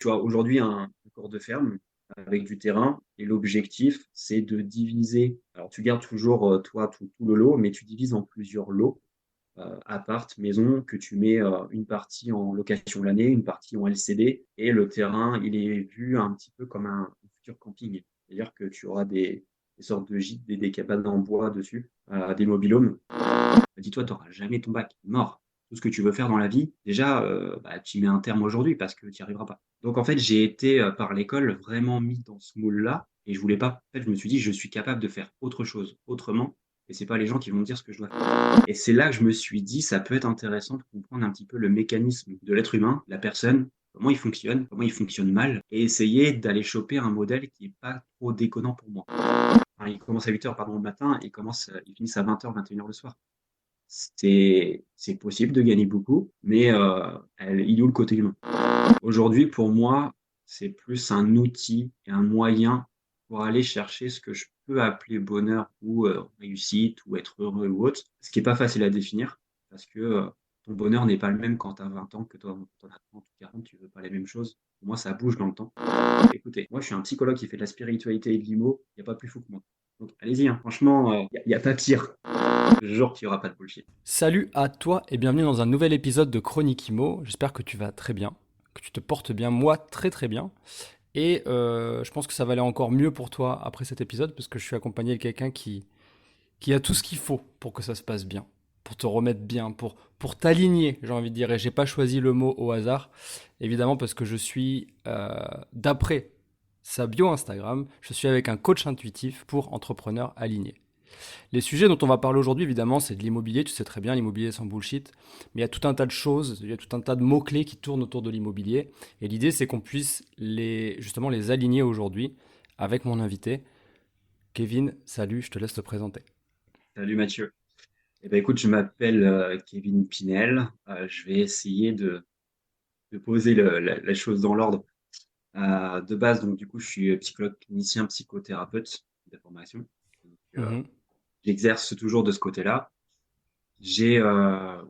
Tu vois, aujourd'hui, un corps de ferme avec du terrain et l'objectif, c'est de diviser. Alors, tu gardes toujours, toi, tout le lot, mais tu divises en plusieurs lots, appart, maison, que tu mets, une partie en location l'année, une partie en LCD et le terrain, il est vu un petit peu comme un futur camping. C'est-à-dire que tu auras des sortes de gîtes, des cabanes en bois dessus, des mobil-homes. Dis-toi, tu auras jamais ton bac, mort. Tout ce que tu veux faire dans la vie, déjà, bah, tu y mets un terme aujourd'hui parce que tu y arriveras pas. Donc en fait, j'ai été, par l'école vraiment mis dans ce moule-là et je voulais pas. En fait, je me suis dit: «Je suis capable de faire autre chose, autrement et c'est pas les gens qui vont me dire ce que je dois faire» et c'est là que je me suis dit: «Ça peut être intéressant de comprendre un petit peu le mécanisme de l'être humain, la personne, comment il fonctionne mal et essayer d'aller choper un modèle qui est pas trop déconnant pour moi». Enfin, ils commencent à 8 heures pardon, le matin et ils finissent à 20 heures, 21 heures le soir. C'est possible de gagner beaucoup, mais il est où le côté humain? Aujourd'hui, pour moi, c'est plus un outil et un moyen pour aller chercher ce que je peux appeler bonheur ou réussite ou être heureux ou autre. Ce qui est pas facile à définir parce que, ton bonheur n'est pas le même quand tu as 20 ans que toi quand tu as 30 ou 40, tu veux pas les mêmes choses. Pour moi, ça bouge dans le temps. Écoutez, moi, je suis un psychologue qui fait de la spiritualité et de l'IMO, il y a pas plus fou que moi. Donc allez-y, hein, franchement, il y a pas pire. Je te jure qu'il y aura pas de bullshit. Salut à toi et bienvenue dans un nouvel épisode de Chronique Imo. J'espère que tu vas très bien, que tu te portes bien, moi très très bien. Et je pense que ça va aller encore mieux pour toi après cet épisode parce que je suis accompagné de quelqu'un qui a tout ce qu'il faut pour que ça se passe bien, pour te remettre bien, pour t'aligner, j'ai envie de dire. Et j'ai pas choisi le mot au hasard, évidemment parce que je suis, d'après sa bio Instagram, je suis avec un coach intuitif pour entrepreneurs alignés. Les sujets dont on va parler aujourd'hui, évidemment, c'est de l'immobilier. Tu sais très bien, l'immobilier sans bullshit. Mais il y a tout un tas de choses, il y a tout un tas de mots-clés qui tournent autour de l'immobilier. Et l'idée, c'est qu'on puisse justement les aligner aujourd'hui avec mon invité. Kevin, salut, je te laisse te présenter. Salut Mathieu. Eh ben, écoute, je m'appelle Kevin Pinel. Je vais essayer de poser la chose dans l'ordre. De base, donc du coup, je suis psychologue clinicien, psychothérapeute de formation. Donc, Mhm. j'exerce toujours de ce côté-là. J'ai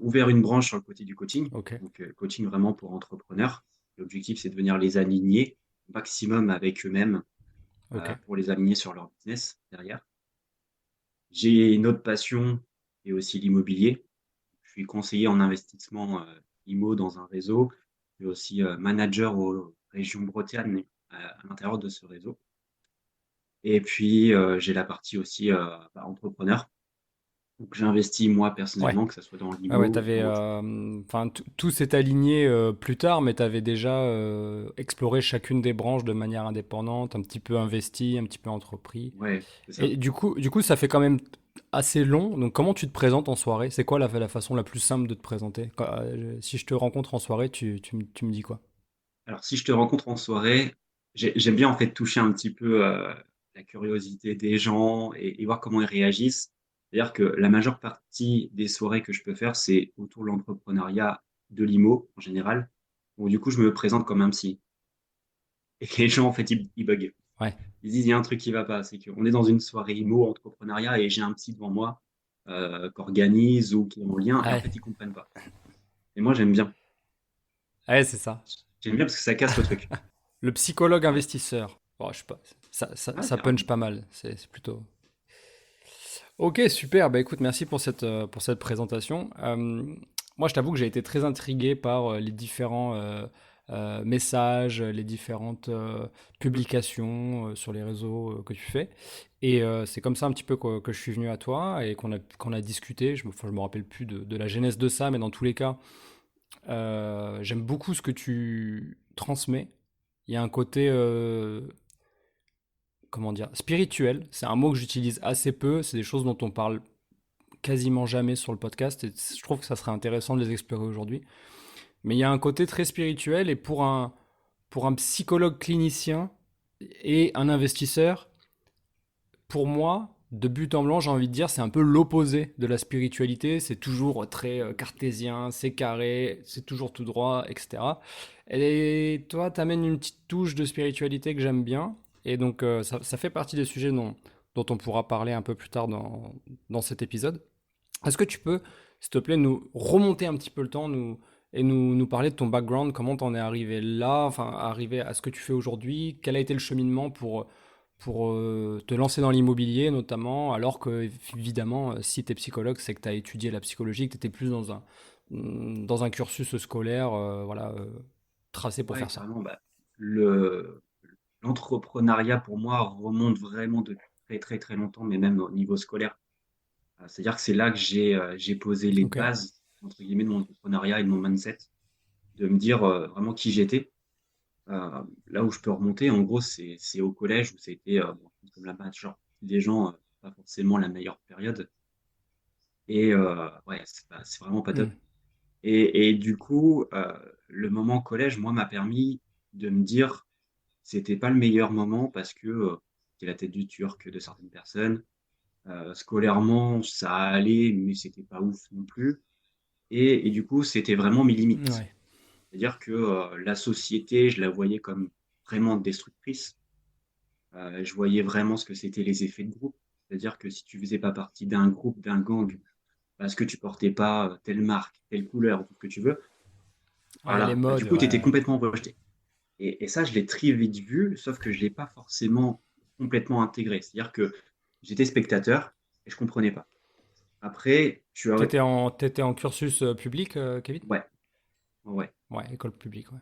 ouvert une branche sur le côté du coaching, Ok, donc coaching vraiment pour entrepreneurs. L'objectif, c'est de venir les aligner au maximum avec eux-mêmes ok. pour les aligner sur leur business derrière. J'ai une autre passion et aussi l'immobilier. Je suis conseiller en investissement, IMO dans un réseau. Je suis aussi, manager aux régions Bretagne, à l'intérieur de ce réseau et puis, j'ai la partie aussi, bah, entrepreneur. Donc j'investis moi Ouais. personnellement, que ça soit dans Ouais, ouais, l'IMO ou t'avais, dans autre chose. enfin, tout s'est aligné plus tard, mais tu avais déjà exploré chacune des branches de manière indépendante, un petit peu investi, un petit peu entrepris. Ouais, c'est ça. Et du coup, ça fait quand même assez long. Donc, comment tu te présentes en soirée? C'est quoi la façon la plus simple de te présenter? Si je te rencontre en soirée, tu me dis quoi? Alors si je te rencontre en soirée, j'aime bien en fait toucher un petit peu, la curiosité des gens et voir comment ils réagissent. C'est-à-dire que la majeure partie des soirées que je peux faire, c'est autour de l'entrepreneuriat, de l'IMO en général. Donc du coup, je me présente comme un psy et les gens en fait ils bug. Ouais. Ils disent: «Il y a un truc qui va pas». C'est qu'on est dans une soirée IMO, entrepreneuriat et j'ai un psy devant moi, qu'organise ou qui est en lien et en Ouais, fait ils comprennent pas et moi j'aime bien. ouais, c'est ça. J'aime bien parce que ça casse le truc. Le psychologue Ouais. investisseur. Bon, je sais pas. Ah Ça punch carrément. pas mal. C'est plutôt. Ok, super. Bah écoute, merci pour cette présentation. Moi, je t'avoue que j'ai été très intrigué par les différents messages, les différentes publications sur les réseaux que tu fais. Et c'est comme ça un petit peu que je suis venu à toi et qu'on a discuté. Enfin, je me rappelle plus de la genèse de ça, mais dans tous les cas, j'aime beaucoup ce que tu transmets. Il y a un côté comment dire, spirituel. C'est un mot que j'utilise assez peu. C'est des choses dont on parle quasiment jamais sur le podcast et je trouve que ça serait intéressant de les explorer aujourd'hui. Mais il y a un côté très spirituel et pour un psychologue clinicien et un investisseur, pour moi, de but en blanc, j'ai envie de dire, c'est un peu l'opposé de la spiritualité. C'est toujours très cartésien, c'est carré, c'est toujours tout droit, etc. Et toi, tu amènes une petite touche de spiritualité que j'aime bien. Et donc, ça fait partie des sujets dont on pourra parler un peu plus tard dans cet épisode. Est-ce que tu peux, s'il te plaît, nous remonter un petit peu le temps, et nous parler de ton background, comment t'en es arrivé là, enfin arrivé à ce que tu fais aujourd'hui, quel a été le cheminement pour te lancer dans l'immobilier notamment, alors que évidemment, si tu es psychologue, c'est que tu as étudié la psychologie, que tu étais plus dans un cursus scolaire voilà, tracé pour Ouais, faire ça. carrément. Bah, le, l'entrepreneuriat, pour moi, remonte vraiment depuis très, très, très longtemps, mais même au niveau scolaire. C'est-à-dire que c'est là que j'ai posé les Ok. bases, entre guillemets, de mon entrepreneuriat et de mon mindset, de me dire vraiment qui j'étais. Là où je peux remonter, en gros, c'est au collège où c'était, bon, je pense comme la majeure partie des gens, pas forcément la meilleure période. Et ouais, c'est vraiment pas Hmm. top. Et du coup, le moment collège, moi, m'a permis de me dire, c'était pas le meilleur moment parce que c'était la tête du turc de certaines personnes. Scolairement, ça allait, mais c'était pas ouf non plus. Et du coup, c'était vraiment mes limites. Ouais. C'est-à-dire que la société, je la voyais comme vraiment destructrice. Je voyais vraiment ce que c'était les effets de groupe. C'est-à-dire que si tu faisais pas partie d'un groupe, d'un gang, parce que tu portais pas telle marque, telle couleur, tout ce que tu veux, Ouais, les voilà, bah, du modes, coup, tu étais ouais. complètement rejeté. Et ça, je l'ai très vite vu, sauf que je l'ai pas forcément complètement intégré. C'est-à-dire que j'étais spectateur et je comprenais pas. Après, tu as... T'étais en cursus public, Kevin? Ouais, ouais. Ouais, école publique, ouais.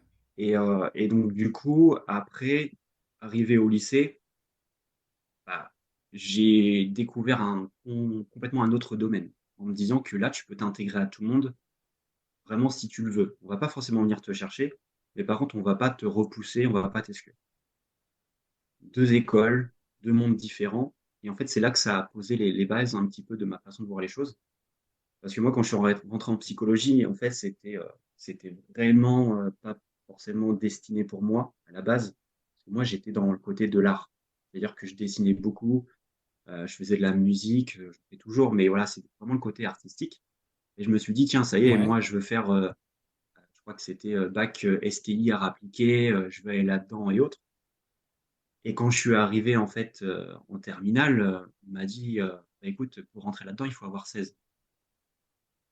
Et donc, du coup, après, arrivé au lycée, bah, j'ai découvert complètement un autre domaine, en me disant que là, tu peux t'intégrer à tout le monde, vraiment si tu le veux. On va pas forcément venir te chercher, mais par contre, on va pas te repousser, on va pas t'exclure. Deux écoles, deux mondes différents. Et en fait, c'est là que ça a posé les bases un petit peu de ma façon de voir les choses. Parce que moi, quand je suis rentré en psychologie, en fait, c'était vraiment pas forcément destiné pour moi à la base. Parce que moi, j'étais dans le côté de l'art. C'est-à-dire que je dessinais beaucoup, je faisais de la musique, je fais toujours, mais voilà, c'est vraiment le côté artistique. Et je me suis dit, tiens, ça y est, Ouais. moi, je veux faire, je crois que c'était bac STI, art appliqué, je vais aller là-dedans et autres. Et quand je suis arrivé en fait en terminale, on m'a dit, bah, écoute, pour rentrer là-dedans, il faut avoir 16.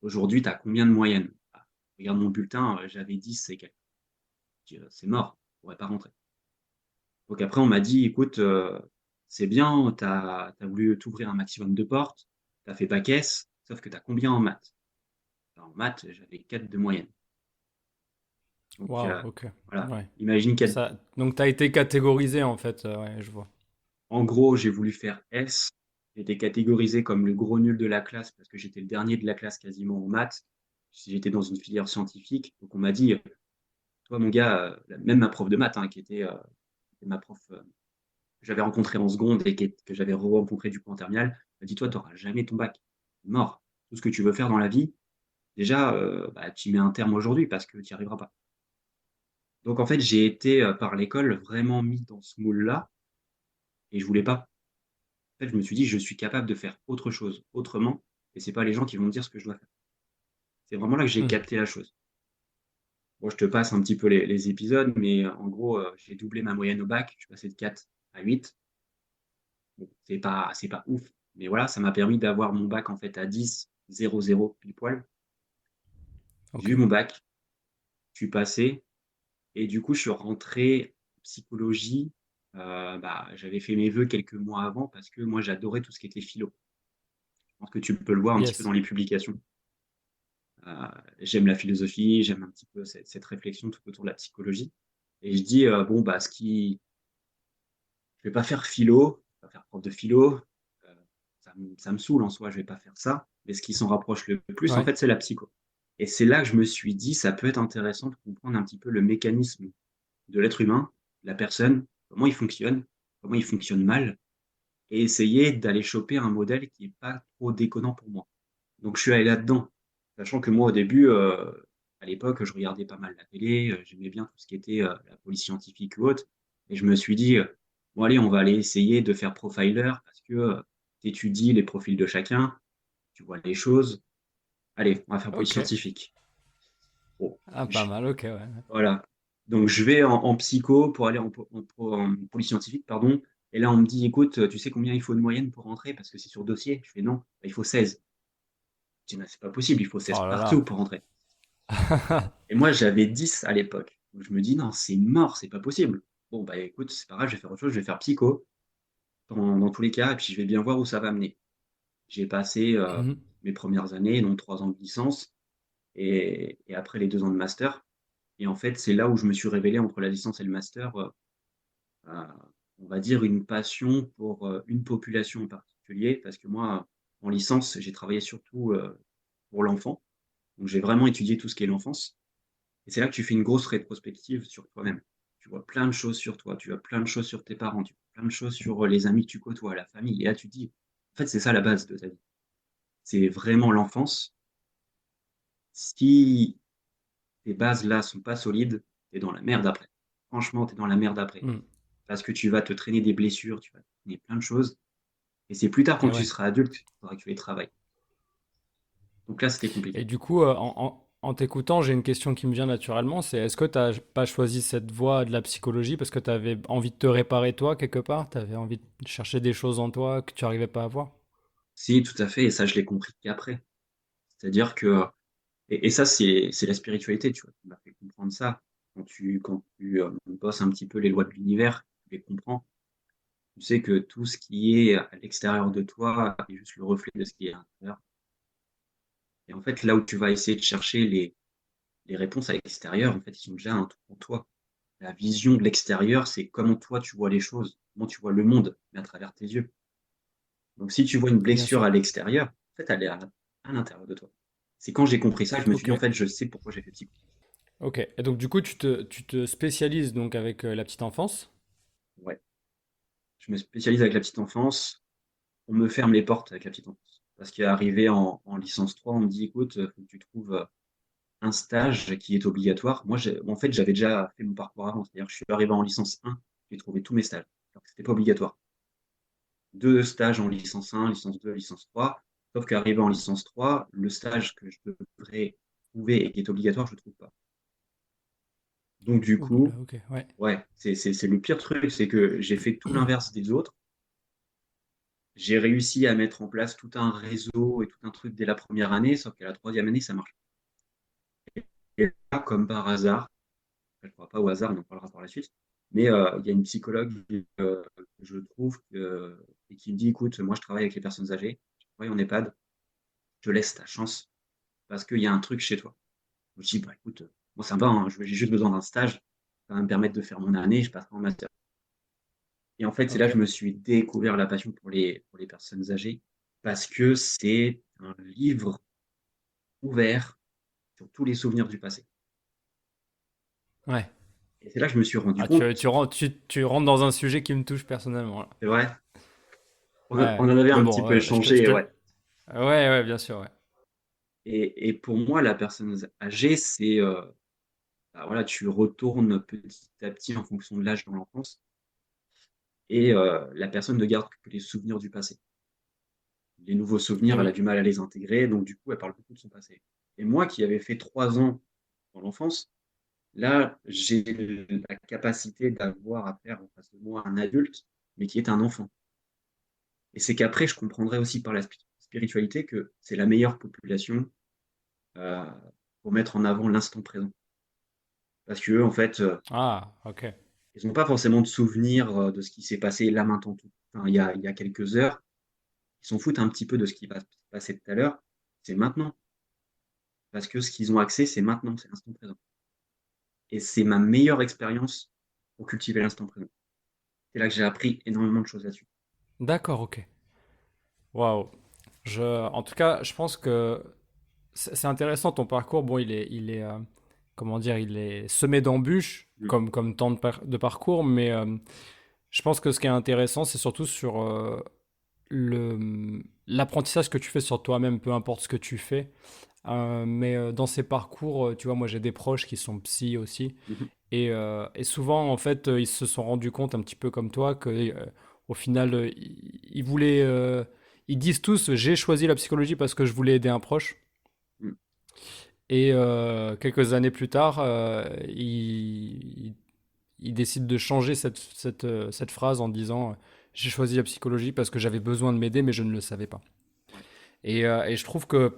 Aujourd'hui, tu as combien de moyenne? Ah, regarde mon bulletin, j'avais 10 et quelques. Je dis, c'est mort, je pourrais pas rentrer. Donc après, on m'a dit, écoute, c'est bien, tu as voulu t'ouvrir un maximum de portes, tu as fait bac S, sauf que tu as combien en maths? En maths, j'avais 4 de moyenne. Donc Waouh, ok. voilà, Ouais. imagine qu'elle. Ça, donc tu as été catégorisé en fait, ouais, je vois. En gros, j'ai voulu faire S. J'ai été catégorisé comme le gros nul de la classe parce que j'étais le dernier de la classe quasiment en maths. Si j'étais dans une filière scientifique. Donc on m'a dit, toi mon gars, même ma prof de maths, hein, qui était ma prof que j'avais rencontrée en seconde et que j'avais rencontrée du coup en terminale, m'a dit, toi, tu n'auras jamais ton bac. Mort. Tout ce que tu veux faire dans la vie, déjà, bah, tu y mets un terme aujourd'hui parce que tu n'y arriveras pas. Donc en fait, j'ai été par l'école vraiment mis dans ce moule-là et je voulais pas. En fait, je me suis dit: «Je suis capable de faire autre chose, autrement et c'est pas les gens qui vont me dire ce que je dois faire». C'est vraiment là que j'ai Hmm. capté la chose. Bon, je te passe un petit peu les épisodes, mais en gros, j'ai doublé ma moyenne au bac. Je suis passé de 4 à 8. Bon, c'est pas ouf, mais voilà, ça m'a permis d'avoir mon bac, en fait, à 10,00 pile poil. J'ai Ok. eu mon bac, je suis passé et du coup, je suis rentré en psychologie. Bah, j'avais fait mes vœux quelques mois avant parce que moi, j'adorais tout ce qui était philo. Je pense que tu peux le voir un petit peu Yes. dans les publications. J'aime la philosophie, j'aime un petit peu cette réflexion tout autour de la psychologie. Et je dis, bon, bah, je vais pas faire philo, je vais pas faire prof de philo, ça me saoule en soi, je vais pas faire ça. Mais ce qui s'en rapproche le plus, en Ouais. fait, c'est la psycho. Et c'est là que je me suis dit, ça peut être intéressant de comprendre un petit peu le mécanisme de l'être humain, la personne, comment il fonctionne mal, et essayer d'aller choper un modèle qui est pas trop déconnant pour moi. Donc je suis allé là-dedans, sachant que moi au début, à l'époque, je regardais pas mal la télé, j'aimais bien tout ce qui était, la police scientifique ou autre et je me suis dit, «Bon allez, on va aller essayer de faire profiler parce que, tu étudies les profils de chacun, tu vois les choses. Allez, on va faire police Ok. scientifique». Bon, Ah, pas je mal, ok, ouais. voilà. Donc je vais en psycho pour aller en police scientifique, pardon et là on me dit: «Écoute, tu sais combien il faut de moyenne pour rentrer? Parce que c'est sur dossier». Je fais: «Non». «Bah, il faut 16». Je dis: «Mais c'est pas possible, il faut 16 Oh là là. partout pour rentrer». Et moi, j'avais 10 à l'époque. Donc, je me dis, non, c'est mort, c'est pas possible. Bon, bah écoute, c'est pas grave, je vais faire autre chose, je vais faire psycho dans tous les cas, et puis je vais bien voir où ça va mener. J'ai passé Mhm. mes premières années, donc 3 ans de licence, et après les 2 ans de master. Et en fait, c'est là où je me suis révélé entre la licence et le master, à, on va dire, une passion pour une population en particulier, parce que moi, en licence, j'ai travaillé surtout pour l'enfant. Donc j'ai vraiment étudié tout ce qui est l'enfance. Et c'est là que tu fais une grosse rétrospective sur toi-même. Tu vois plein de choses sur toi, tu vois plein de choses sur tes parents, tu vois plein de choses sur les amis que tu côtoies, la famille. Et là, tu te dis, en fait, c'est ça la base de ta vie. C'est vraiment l'enfance. Si tes bases là sont pas solides, tu es dans la merde après. Franchement, tu es dans la merde après. Mm. Parce que tu vas te traîner des blessures, tu vas te traîner plein de choses. Et c'est plus tard, quand Et tu ouais. seras adulte, il faudra que tu les travailles. Donc là, c'était Et compliqué. du coup, en t'écoutant, j'ai une question qui me vient naturellement, c'est est-ce que tu n'as pas choisi cette voie de la psychologie parce que tu avais envie de te réparer toi quelque part? Tu avais envie de chercher des choses en toi que tu n'arrivais pas à voir? Si, tout à fait. Et ça, je l'ai compris qu'après. C'est-à-dire que, et ça, c'est la spiritualité, tu vois, qui m'a fait comprendre ça. Quand tu bosses un petit peu les lois de l'univers, tu les comprends. Tu sais que tout ce qui est à l'extérieur de toi est juste le reflet de ce qui est à l'intérieur. Et en fait, là où tu vas essayer de chercher les réponses à l'extérieur, en fait, ils sont déjà un truc en toi. La vision de l'extérieur, c'est comment toi tu vois les choses, comment tu vois le monde, mais à travers tes yeux. Donc si tu vois une Bien blessure sûr. à l'extérieur, en fait, elle est à l'intérieur de toi. C'est quand j'ai compris ça, je me suis Ok. dit, en fait, je sais pourquoi j'ai fait psycho. Ok. Et donc du coup, tu te spécialises donc avec la petite enfance. Ouais. Je me spécialise avec la petite enfance. On me ferme les portes avec la petite enfance. Parce qu'arrivé en licence 3, on me dit, écoute, faut que tu trouves un stage qui est obligatoire. Moi, en fait, j'avais déjà fait mon parcours avant. C'est-à-dire que je suis arrivé en licence 1, j'ai trouvé tous mes stages. Alors que c'était pas obligatoire. 2 stages en licence 1, licence 2, licence 3. Sauf qu'arrivé en licence 3, le stage que je devrais trouver et qui est obligatoire, je ne le trouve pas. Donc du Ouh là là, coup, ok. Ouais. ouais, c'est le pire truc, c'est que j'ai fait tout l'inverse des autres. J'ai réussi à mettre en place tout un réseau et tout un truc dès la première année, sauf qu'à la troisième année, ça marche. Et là, comme par hasard, je ne crois pas au hasard, on en parlera par la suite, mais il y a une psychologue que je trouve et qui me dit, écoute, moi je travaille avec les personnes âgées, je travaille en EHPAD, je te laisse ta chance parce qu'il y a un truc chez toi. Je me dis, bah écoute, moi ça me va, hein, j'ai juste besoin d'un stage, ça va me permettre de faire mon année, je passerai en master. Et en fait, c'est là Ok. que je me suis découvert la passion pour les personnes âgées parce que c'est un livre ouvert sur tous les souvenirs du passé. Ouais. Et c'est là que je me suis rendu Ah, compte, tu rentres dans un sujet qui me touche personnellement là. c'est vrai, Ouais. on en avait Mais un petit bon, peu échangé, ouais. ouais, ouais, bien sûr, ouais. Et pour moi, la personne âgée, c'est, bah, voilà, tu retournes petit à petit en fonction de l'âge dans l'enfance et la personne ne garde que les souvenirs du passé. Les nouveaux Et souvenirs, elle a oui. du mal à les intégrer, donc du coup, elle parle beaucoup de son passé. Et moi qui avais fait 3 ans dans l'enfance, là, j'ai la capacité d'avoir à faire en face de moi un adulte, mais qui est un enfant. Et c'est qu'après, je comprendrai aussi par la spiritualité que c'est la meilleure population euh, pour mettre en avant l'instant présent. Parce qu'eux, en fait, Ah, ok. ils n'ont pas forcément de souvenir de ce qui s'est passé là maintenant, enfin, il y a quelques heures. Ils s'en foutent un petit peu de ce qui va se passer tout à l'heure. C'est maintenant. Parce que ce qu'ils ont accès, c'est maintenant, c'est l'instant présent. Et c'est ma meilleure expérience pour cultiver l'instant présent. C'est là que j'ai appris énormément de choses là-dessus. D'accord, ok. Waouh. En tout cas, je pense que c'est intéressant ton parcours. Bon, comment dire, il est semé d'embûches, Mm. comme tant de parcours, mais je pense que ce qui est intéressant, c'est surtout sur l'apprentissage que tu fais sur toi-même, peu importe ce que tu fais. Mais dans ces parcours, tu vois, moi j'ai des proches qui sont psy aussi. Mhm. Et souvent, en fait, ils se sont rendus compte, un petit peu comme toi, que au final, ils voulaient. Ils disent tous, j'ai choisi la psychologie parce que je voulais aider un proche. Mm. Et quelques années plus tard, ils décident de changer cette phrase en disant j'ai choisi la psychologie parce que j'avais besoin de m'aider, mais je ne le savais pas. Ouais. Et je trouve que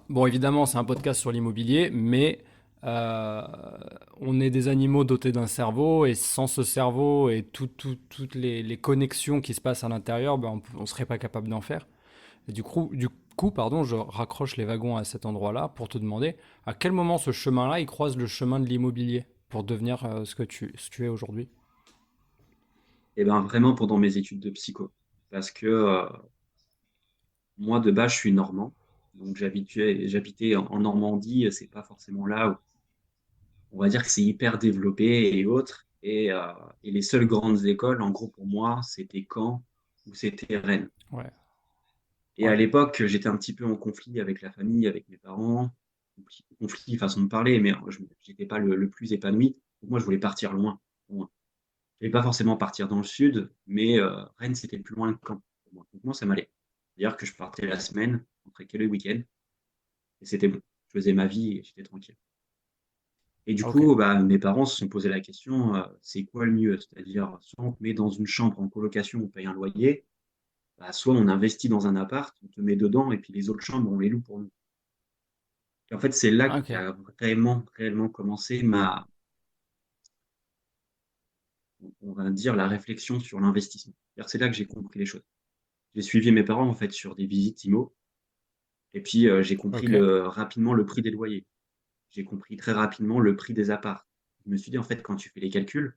Bon, évidemment, c'est un podcast sur l'immobilier, mais euh, on est des animaux dotés d'un cerveau, et sans ce cerveau et toutes les connexions qui se passent à l'intérieur, ben, on ne serait pas capable d'en faire. Et du coup, pardon, je raccroche les wagons à cet endroit-là pour te demander à quel moment ce chemin-là, il croise le chemin de l'immobilier pour devenir ce que tu es aujourd'hui. Et ben vraiment pendant mes études de psycho. Parce que moi, de base, je suis normand. Donc, j'habitais en Normandie. C'est pas forcément là où on va dire que c'est hyper développé et autres. Et les seules grandes écoles, en gros, pour moi, c'était Caen ou c'était Rennes. Ouais, Et à ouais, l'époque, j'étais un petit peu en conflit avec la famille, avec mes parents. Conflit, façon de parler, mais je n'étais pas le plus épanoui. Donc, moi, je voulais partir loin. Loin. Je voulais pas forcément partir dans le sud, mais Rennes, c'était plus loin que Caen pour moi. Donc, moi, ça m'allait. C'est-à-dire que je partais la semaine, je rentrais que le week-end, et c'était bon. Je faisais ma vie et j'étais tranquille. Et du ok. coup, bah, mes parents se sont posé la question, c'est quoi le mieux? C'est-à-dire, soit on te met dans une chambre en colocation, on paye un loyer, bah, soit on investit dans un appart, on te met dedans, et puis les autres chambres, on les loue pour nous. Et en fait, c'est là Ok, qu'a vraiment, réellement commencé ma, on va dire, la réflexion sur l'investissement. C'est-à-dire, c'est là que j'ai compris les choses. J'ai suivi mes parents, en fait, sur des visites IMO, et puis j'ai compris ok. rapidement le prix des loyers. J'ai compris très rapidement le prix des apparts. Je me suis dit, en fait, quand tu fais les calculs,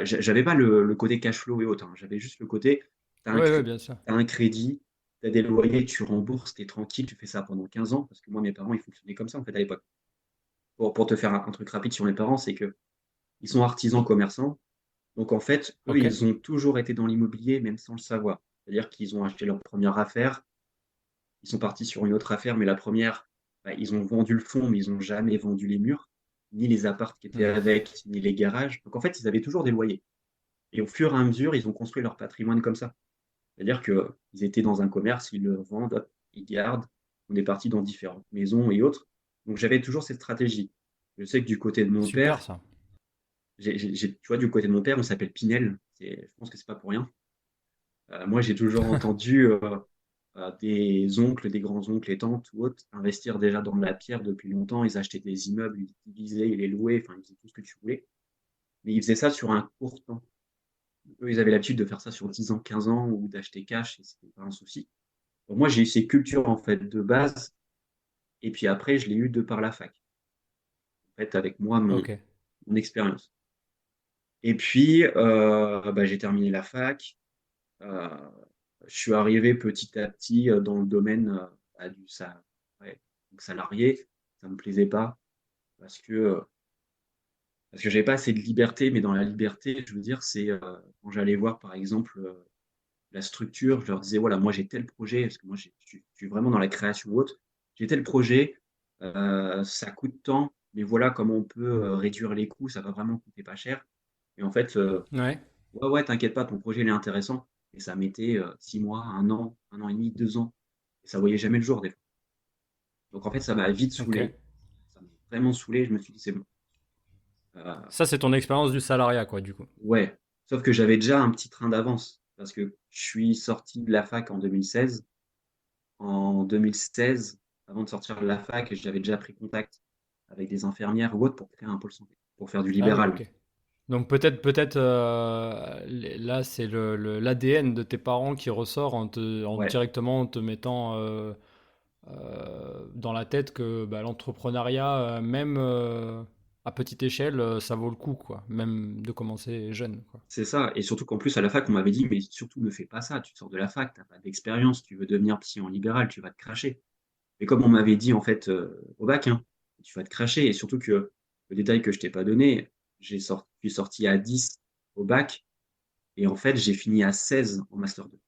j'avais pas le côté cash flow et autres, hein. J'avais juste le côté, tu as Ouais, ouais, bien sûr. un crédit, tu as des loyers, tu rembourses, tu es tranquille, tu fais ça pendant 15 ans. Parce que moi, mes parents, ils fonctionnaient comme ça, en fait, à l'époque. Pour te faire un truc rapide sur mes parents, c'est que ils sont artisans commerçants. Donc, en fait, eux, Ok. ils ont toujours été dans l'immobilier, même sans le savoir. C'est-à-dire qu'ils ont acheté leur première affaire, ils sont partis sur une autre affaire, mais la première, bah, ils ont vendu le fond, mais ils n'ont jamais vendu les murs, ni les apparts qui étaient Hmm. avec, ni les garages. Donc, en fait, ils avaient toujours des loyers. Et au fur et à mesure, ils ont construit leur patrimoine comme ça. C'est-à-dire qu'ils étaient dans un commerce, ils le vendent, hop, ils gardent. On est parti dans différentes maisons et autres. Donc j'avais toujours cette stratégie. Je sais que du côté de mon Super père, ça. tu vois, du côté de mon père, on s'appelle Pinel. Je pense que c'est pas pour rien. Moi, j'ai toujours entendu des oncles, des grands-oncles et tantes ou autres investir déjà dans de la pierre depuis longtemps. Ils achetaient des immeubles, ils divisaient, ils les louaient, enfin, ils faisaient tout ce que tu voulais. Mais ils faisaient ça sur un court temps. Eux, ils avaient l'habitude de faire ça sur 10 ans, 15 ans ou d'acheter cash et c'était pas un souci. Donc, moi, j'ai eu ces cultures en fait de base et puis après, je l'ai eu de par la fac, en fait, avec moi, Ok. mon expérience. Et puis, bah, j'ai terminé la fac. euh, je suis arrivé petit à petit dans le domaine ouais, donc salarié. Ça me plaisait pas parce que euh, parce que j'avais pas assez de liberté, mais dans la liberté, je veux dire, c'est quand j'allais voir par exemple la structure, je leur disais, voilà, moi j'ai tel projet, parce que moi je suis vraiment dans la création ou autre, j'ai tel projet, ça coûte tant, mais voilà comment on peut réduire les coûts, ça va vraiment coûter pas cher. Et en fait, Ouais. ouais, ouais, t'inquiète pas, ton projet il est intéressant. Et ça mettait 6 mois, un an et demi, 2 ans. Et ça voyait jamais le jour des fois. Donc en fait, ça m'a vite Ok. saoulé. Ça m'a vraiment saoulé, je me suis dit, c'est bon. Euh, Ça, c'est ton expérience du salariat, quoi, du coup. ouais, sauf que j'avais déjà un petit train d'avance, parce que je suis sorti de la fac en 2016. En 2016, avant de sortir de la fac, j'avais déjà pris contact avec des infirmières ou autres pour créer un pôle santé, pour faire du Ah oui, libéral. ok. Donc peut-être là, c'est l'ADN de tes parents qui ressort Ouais, directement en te mettant dans la tête que bah, l'entrepreneuriat, même à petite échelle, ça vaut le coup, quoi. Même de commencer jeune, quoi. c'est ça. Et surtout qu'en plus, à la fac, on m'avait dit, mais surtout ne fais pas ça. Tu sors de la fac, tu n'as pas d'expérience, tu veux devenir psy en libéral, tu vas te cracher. Et comme on m'avait dit, en fait, au bac, hein, tu vas te cracher. Et surtout que le détail que je t'ai pas donné, je suis sorti à 10 au bac. Et en fait, j'ai fini à 16 en master 2.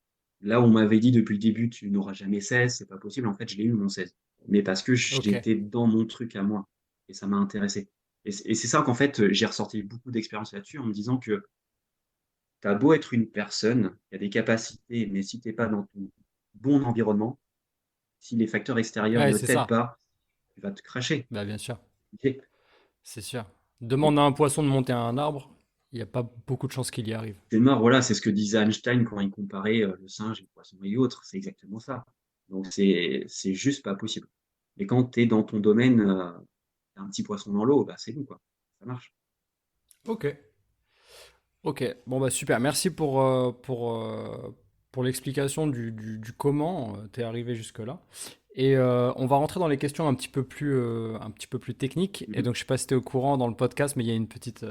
Là, on m'avait dit depuis le début, tu n'auras jamais 16, c'est pas possible. En fait, je l'ai eu mon 16. Mais parce que Ok. j'étais dans mon truc à moi. Et ça m'a intéressé. Et c'est ça qu'en fait, j'ai ressorti beaucoup d'expérience là-dessus en me disant que tu as beau être une personne qui a des capacités, mais si tu n'es pas dans ton bon environnement, si les facteurs extérieurs Ouais, ne c'est t'aident ça. pas, tu vas te cracher. Bah, bien sûr. Ok. C'est sûr. Demande à un poisson de monter à un arbre, il n'y a pas beaucoup de chances qu'il y arrive. C'est mort, voilà, c'est ce que disait Einstein quand il comparait le singe et le poisson et autres. C'est exactement ça. Donc, c'est juste pas possible. Mais quand tu es dans ton domaine, tu un petit poisson dans l'eau, bah, c'est bon, quoi. Ça marche. Ok. Ok, bon bah super, merci pour l'explication du comment t'es arrivé jusque-là. Et on va rentrer dans les questions un petit peu plus techniques. Et Mmh. donc je sais pas si t'es au courant dans le podcast, mais il y a une petite,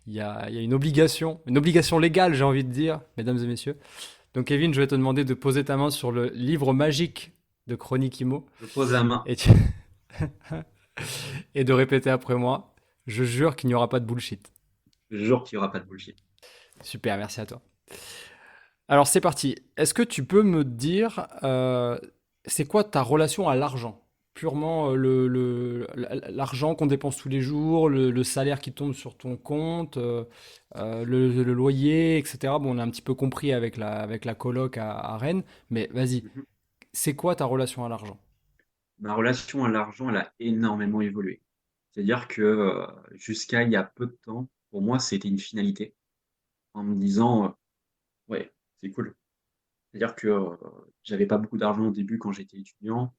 il y a une obligation légale, j'ai envie de dire, mesdames et messieurs. Donc Kevin, je vais te demander de poser ta main sur le livre magique de Chronique Imo Je pose la main. et, et de répéter après moi, je jure qu'il n'y aura pas de bullshit. Je jure qu'il y aura pas de bullshit. Super, merci à toi. Alors c'est parti. Est-ce que tu peux me dire, c'est quoi ta relation à l'argent? Purement l'argent qu'on dépense tous les jours, le salaire qui tombe sur ton compte, le loyer, etc. Bon, on a un petit peu compris avec la coloc à Rennes, mais vas-y, Mmh. c'est quoi ta relation à l'argent? Ma relation à l'argent, elle a énormément évolué. C'est-à-dire que, jusqu'à il y a peu de temps, pour moi, c'était une finalité en me disant, «Ouais, c'est cool». C'est-à-dire que, j'avais pas beaucoup d'argent au début quand j'étais étudiant,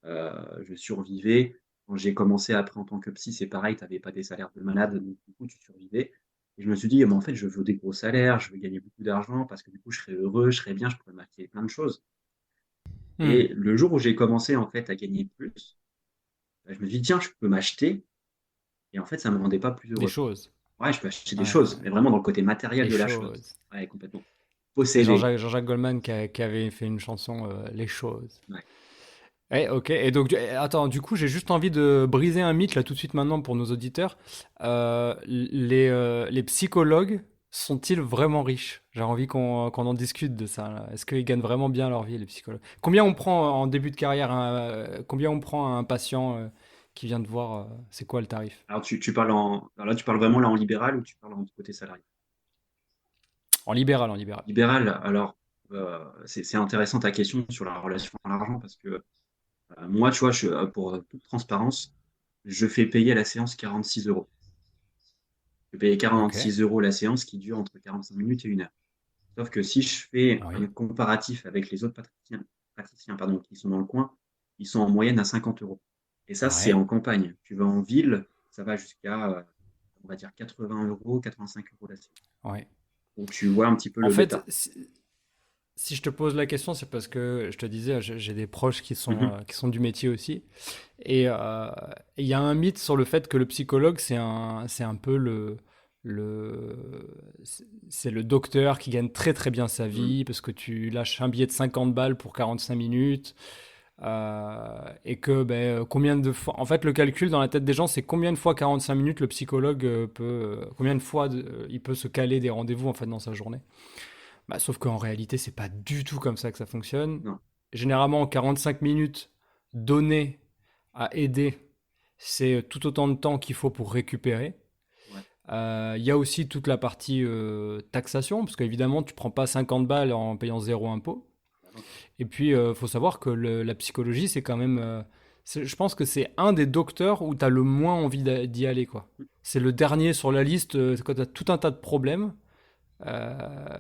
je survivais. Quand j'ai commencé après en tant que psy, c'est pareil, tu avais pas des salaires de malade, donc du coup, tu survivais et je me suis dit: «Mais en fait, je veux des gros salaires, je veux gagner beaucoup d'argent parce que du coup, je serais heureux, je serais bien, je pourrais m'acheter plein de choses» Hmm, et le jour où j'ai commencé, en fait, à gagner plus, bah, je me suis dit: «Tiens, je peux m'acheter» et en fait, ça me rendait pas plus des heureux. choses. Ouais, je peux acheter des Ouais, choses, mais vraiment dans le côté matériel les de la chose. choses. Ouais, complètement. C'est Posséder. Jean-Jacques Goldman qui avait fait une chanson, Les choses. Ouais. Eh, ok, et donc, attends, du coup, j'ai juste envie de briser un mythe là tout de suite maintenant pour nos auditeurs. Les psychologues sont-ils vraiment riches? J'ai envie qu'on en discute de ça, là. Est-ce qu'ils gagnent vraiment bien leur vie, les psychologues? Combien on prend en début de carrière, combien on prend un patient qui vient de voir, c'est quoi le tarif? Alors tu parles alors là, tu parles vraiment là en libéral ou tu parles en côté salarié? En libéral, en libéral. Libéral, alors, c'est intéressant ta question sur la relation à l'argent parce que, moi, tu vois, pour, toute transparence, je fais payer la séance 46 €. Je vais payer Ok, 46 € la séance qui dure entre 45 minutes et 1 heure. Sauf que si je fais oui, un comparatif avec les autres praticiens, pardon, qui sont dans le coin, ils sont en moyenne à 50 € et ça, c'est ouais, en campagne. Tu vas en ville, ça va jusqu'à, on va dire 80 €, 85 € la séance. ouais. Donc tu vois un petit peu En le fait, bêta. si je te pose la question, c'est parce que je te disais, j'ai des proches Mmh. qui sont du métier aussi. Et il y a un mythe sur le fait que le psychologue, c'est un peu c'est le docteur qui gagne très très bien sa Mmh. vie parce que tu lâches un billet de 50 balles pour 45 minutes. Et que combien de fois. En fait, le calcul dans la tête des gens, c'est combien de fois 45 minutes le psychologue combien de fois il peut se caler des rendez-vous en fait dans sa journée. Bah, sauf qu'en réalité, c'est pas du tout comme ça que ça fonctionne. Non. Généralement, 45 minutes données à aider, c'est tout autant de temps qu'il faut pour récupérer. Ouais. Il y a aussi toute la partie taxation, parce qu'évidemment, tu prends pas 50 balles en payant zéro impôt. Bah, non. Et puis, faut savoir que la psychologie, c'est quand même. Je pense que c'est un des docteurs où tu as le moins envie d'y aller, quoi. Mmh. C'est le dernier sur la liste quand tu as tout un tas de problèmes euh,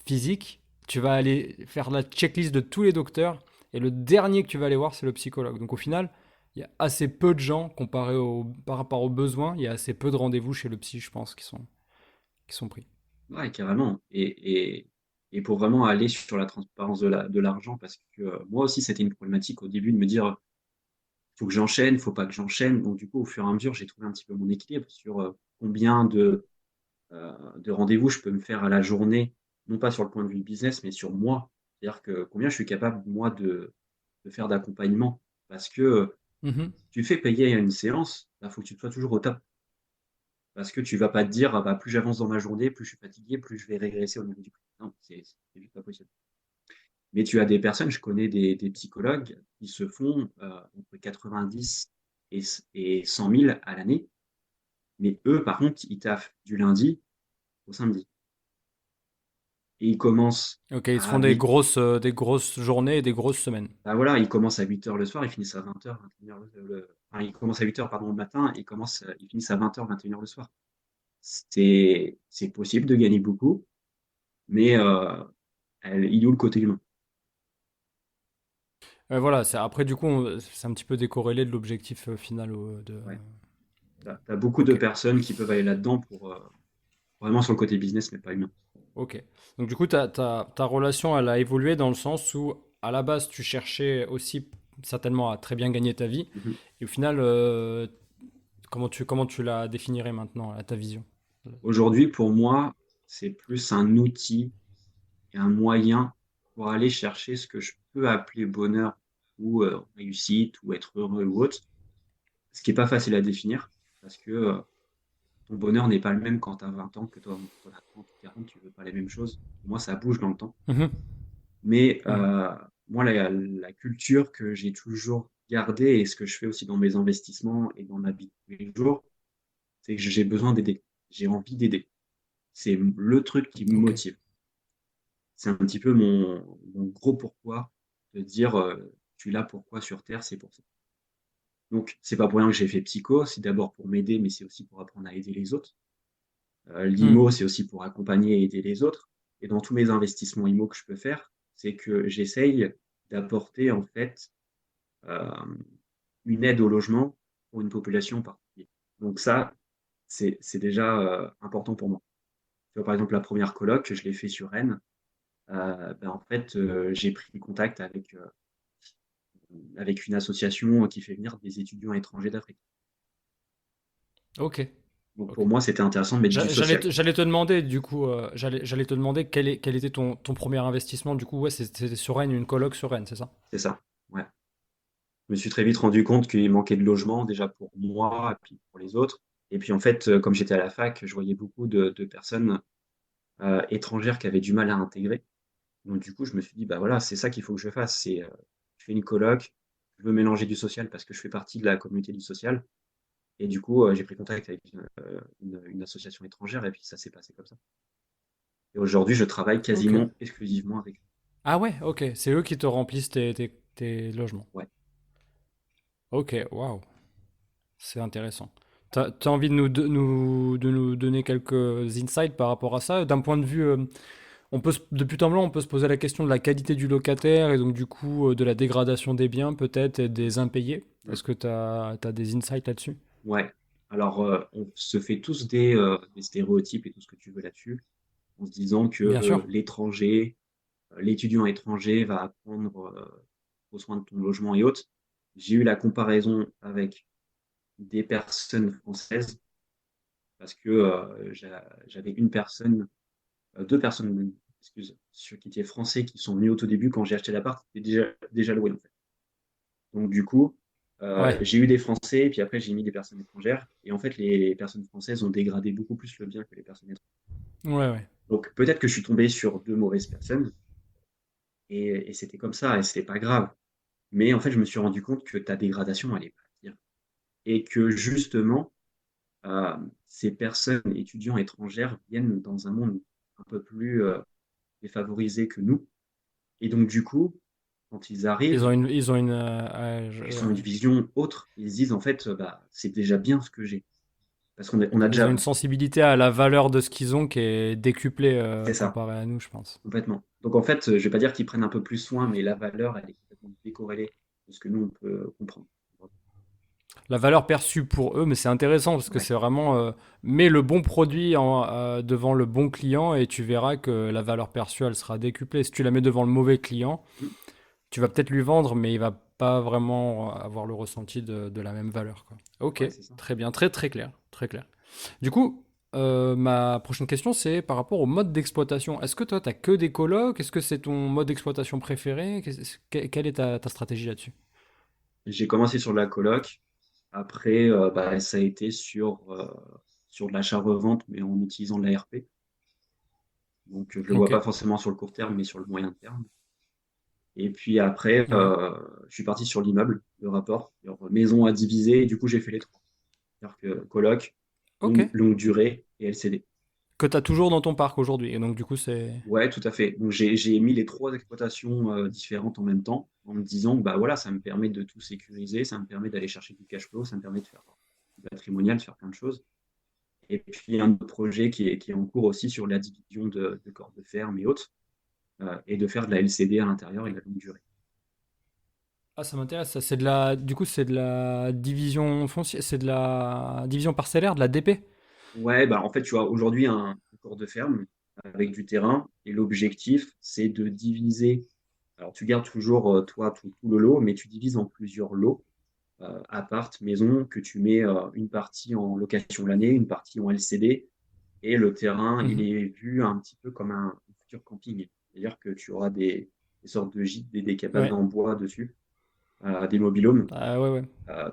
physiques. Tu vas aller faire la checklist de tous les docteurs et le dernier que tu vas aller voir, c'est le psychologue. Donc au final, il y a assez peu de gens par rapport aux besoins. Il y a assez peu de rendez-vous chez le psy, je pense, qui sont pris. Ouais, carrément et pour vraiment aller sur la transparence de l'argent parce que, moi aussi, c'était une problématique au début de me dire: «Faut que j'enchaîne, faut pas que j'enchaîne». Donc du coup, au fur et à mesure, j'ai trouvé un petit peu mon équilibre sur, combien de rendez-vous je peux me faire à la journée, non pas sur le point de vue business, mais sur moi. C'est-à-dire que combien je suis capable, moi, de faire d'accompagnement. Parce que, Mhm. si tu fais payer une séance, bah, faut que tu sois toujours au top. Parce que tu vas pas te dire: «Ah bah, plus j'avance dans ma journée, plus je suis fatigué, plus je vais régresser au niveau du prix». Non, c'est juste pas possible. Mais tu as des personnes, je connais des psychologues qui se font, entre 90 et 100 000 à l'année, mais eux, par contre, ils taffent du lundi au samedi et ils commencent Ok, ils se à font 8. des grosses journées et des grosses semaines. Bah, voilà, ils commencent à 8 heures le soir, ils finissent à 20:00, 21:00 enfin, ils commencent à 8 heures pardon, le matin et ils finissent à 20:00, 21:00 le soir. C'est possible de gagner beaucoup, mais il est où le côté humain? Ouais, voilà, après, du coup, c'est un petit peu décorrélé de l'objectif final Ouais. T'as beaucoup de Ok, personnes qui peuvent aller là-dedans pour vraiment sur le côté business, mais pas humain. ok. Donc, du coup, ta relation, elle a évolué dans le sens où, à la base, tu cherchais aussi certainement à très bien gagner ta vie. Mhm. Et au final, comment tu la définirais maintenant, à ta vision? Aujourd'hui, pour moi, c'est plus un outil et un moyen pour aller chercher ce que je peux appeler bonheur ou réussite ou être heureux ou autre, ce qui n'est pas facile à définir parce que ton bonheur n'est pas le même quand tu as 20 ans que toi, quand tu as 30 ou 40, tu veux pas les mêmes choses. Pour moi, ça bouge dans le temps. Mhm, Mais mhm. moi, la culture que j'ai toujours gardée et ce que je fais aussi dans mes investissements et dans ma vie de tous les jours, c'est que j'ai besoin d'aider. J'ai envie d'aider. C'est le truc qui me Ok. motive. C'est un petit peu mon gros pourquoi de dire tu es là pourquoi sur Terre, c'est pour ça. Donc, c'est pas pour rien que j'ai fait psycho, c'est d'abord pour m'aider, mais c'est aussi pour apprendre à aider les autres. Hmm. L'IMO, c'est aussi pour accompagner et aider les autres. Et dans tous mes investissements IMO que je peux faire, c'est que j'essaye d'apporter en fait euh, une aide au logement pour une population particulière. Donc ça, c'est déjà important pour moi. Tu vois, par exemple, la première coloc, je l'ai fait sur Rennes. Ben, en fait, j'ai pris contact avec une association qui fait venir des étudiants étrangers d'Afrique. Ok. Donc pour Ok. moi, c'était intéressant de mettre du social. J'allais te demander, du coup, j'allais te demander quel était ton premier investissement. Du coup, ouais, c'était sur Rennes, une coloc sur Rennes, c'est ça? C'est ça. Ouais. Je me suis très vite rendu compte qu'il manquait de logement déjà pour moi et puis pour les autres. Et puis en fait, comme j'étais à la fac, je voyais beaucoup de personnes étrangères qui avaient du mal à intégrer. Donc du coup, je me suis dit, bah voilà, c'est ça qu'il faut que je fasse. Je fais une coloc, je veux mélanger du social parce que je fais partie de la communauté du social. Et du coup, j'ai pris contact avec une association étrangère et puis ça s'est passé comme ça. Et aujourd'hui, je travaille Ok. quasiment exclusivement avec eux. Ah ouais, ok. C'est eux qui te remplissent tes logements. Ouais. Ok, waouh. C'est intéressant. T'as envie de nous donner quelques insights par rapport à ça? D'un point de vue, depuis temps blanc, on peut se poser la question de la qualité du locataire et donc du coup de la dégradation des biens peut-être et des impayés. Mm. Est-ce que t'as des insights là-dessus? Ouais. Alors, on se fait tous des stéréotypes et tout ce que tu veux là-dessus, en se disant que Bien sûr. l'étudiant étranger va prendre au soin de ton logement et autres. J'ai eu la comparaison avec des personnes françaises parce que j'avais deux personnes, excuse, qui étaient français qui sont venus au tout début quand j'ai acheté l'appart, c'était déjà loué en fait. Donc du coup, Ouais. j'ai eu des Français, et puis après j'ai mis des personnes étrangères. Et en fait, les personnes françaises ont dégradé beaucoup plus le bien que les personnes étrangères. Ouais, ouais. Donc peut-être que je suis tombé sur deux mauvaises personnes, et c'était comme ça, et c'était pas grave. Mais en fait, je me suis rendu compte que ta dégradation, elle est pas pire. Et que justement, ces personnes, étudiants étrangères, viennent dans un monde un peu plus défavorisé que nous. Et donc du coup, quand ils arrivent, Ils ont une, ils ont une vision autre. Ils se disent en fait, bah, c'est déjà bien ce que j'ai. Parce qu'on a ils ont déjà. une sensibilité à la valeur de ce qu'ils ont qui est décuplée C'est ça, comparée à nous, je pense. complètement. Donc en fait, je vais pas dire qu'ils prennent un peu plus soin, mais la valeur, elle est complètement décorrélée de ce que nous, on peut comprendre. La valeur perçue pour eux, mais c'est intéressant parce que Ouais, c'est vraiment mets le bon produit devant le bon client et tu verras que la valeur perçue elle sera décuplée. Si tu la mets devant le mauvais client, mm, tu vas peut-être lui vendre, mais il va pas vraiment avoir le ressenti de la même valeur, quoi. Ok, ouais, c'est ça. très bien, très clair, très clair. Du coup, ma prochaine question c'est par rapport au mode d'exploitation. Est-ce que toi tu as que des colocs? Est-ce que c'est ton mode d'exploitation préféré? Quelle est ta stratégie là-dessus? J'ai commencé sur la coloc. Après, bah, ça a été sur de l'achat-revente, mais en utilisant de l'ARP. Donc, je ne le vois Ok, pas forcément sur le court terme, mais sur le moyen terme. Et puis après, ouais. je suis parti sur l'immeuble, le rapport, genre maison à diviser, et du coup, j'ai fait les trois. C'est-à-dire que coloc, Ok. longue durée et LCD. Que tu as toujours dans ton parc aujourd'hui. Et donc, du coup, c'est. Ouais, tout à fait. Donc, j'ai mis les trois exploitations différentes en même temps, en me disant que bah, voilà, ça me permet de tout sécuriser, ça me permet d'aller chercher du cash flow, ça me permet de faire du patrimonial, de faire plein de choses. Et puis, un autre projet qui est en cours aussi sur la division de corps de ferme et autres, et de faire de la LCD à l'intérieur et de la longue durée. Ah, ça m'intéresse, ça. Du coup, c'est de la division foncière, c'est de la division parcellaire, de la DP? Ouais, bah en fait, tu vois, aujourd'hui, un corps de ferme avec du terrain, et l'objectif, c'est de diviser. Alors, tu gardes toujours, toi, tout le lot, mais tu divises en plusieurs lots, appart, maison, que tu mets une partie en location l'année, une partie en LCD, et le terrain, il Mhm. est vu un petit peu comme un futur camping. C'est-à-dire que tu auras des sortes de gîtes, des cabanes Ouais. en bois dessus, des mobil-homes, Ah, ouais, ouais.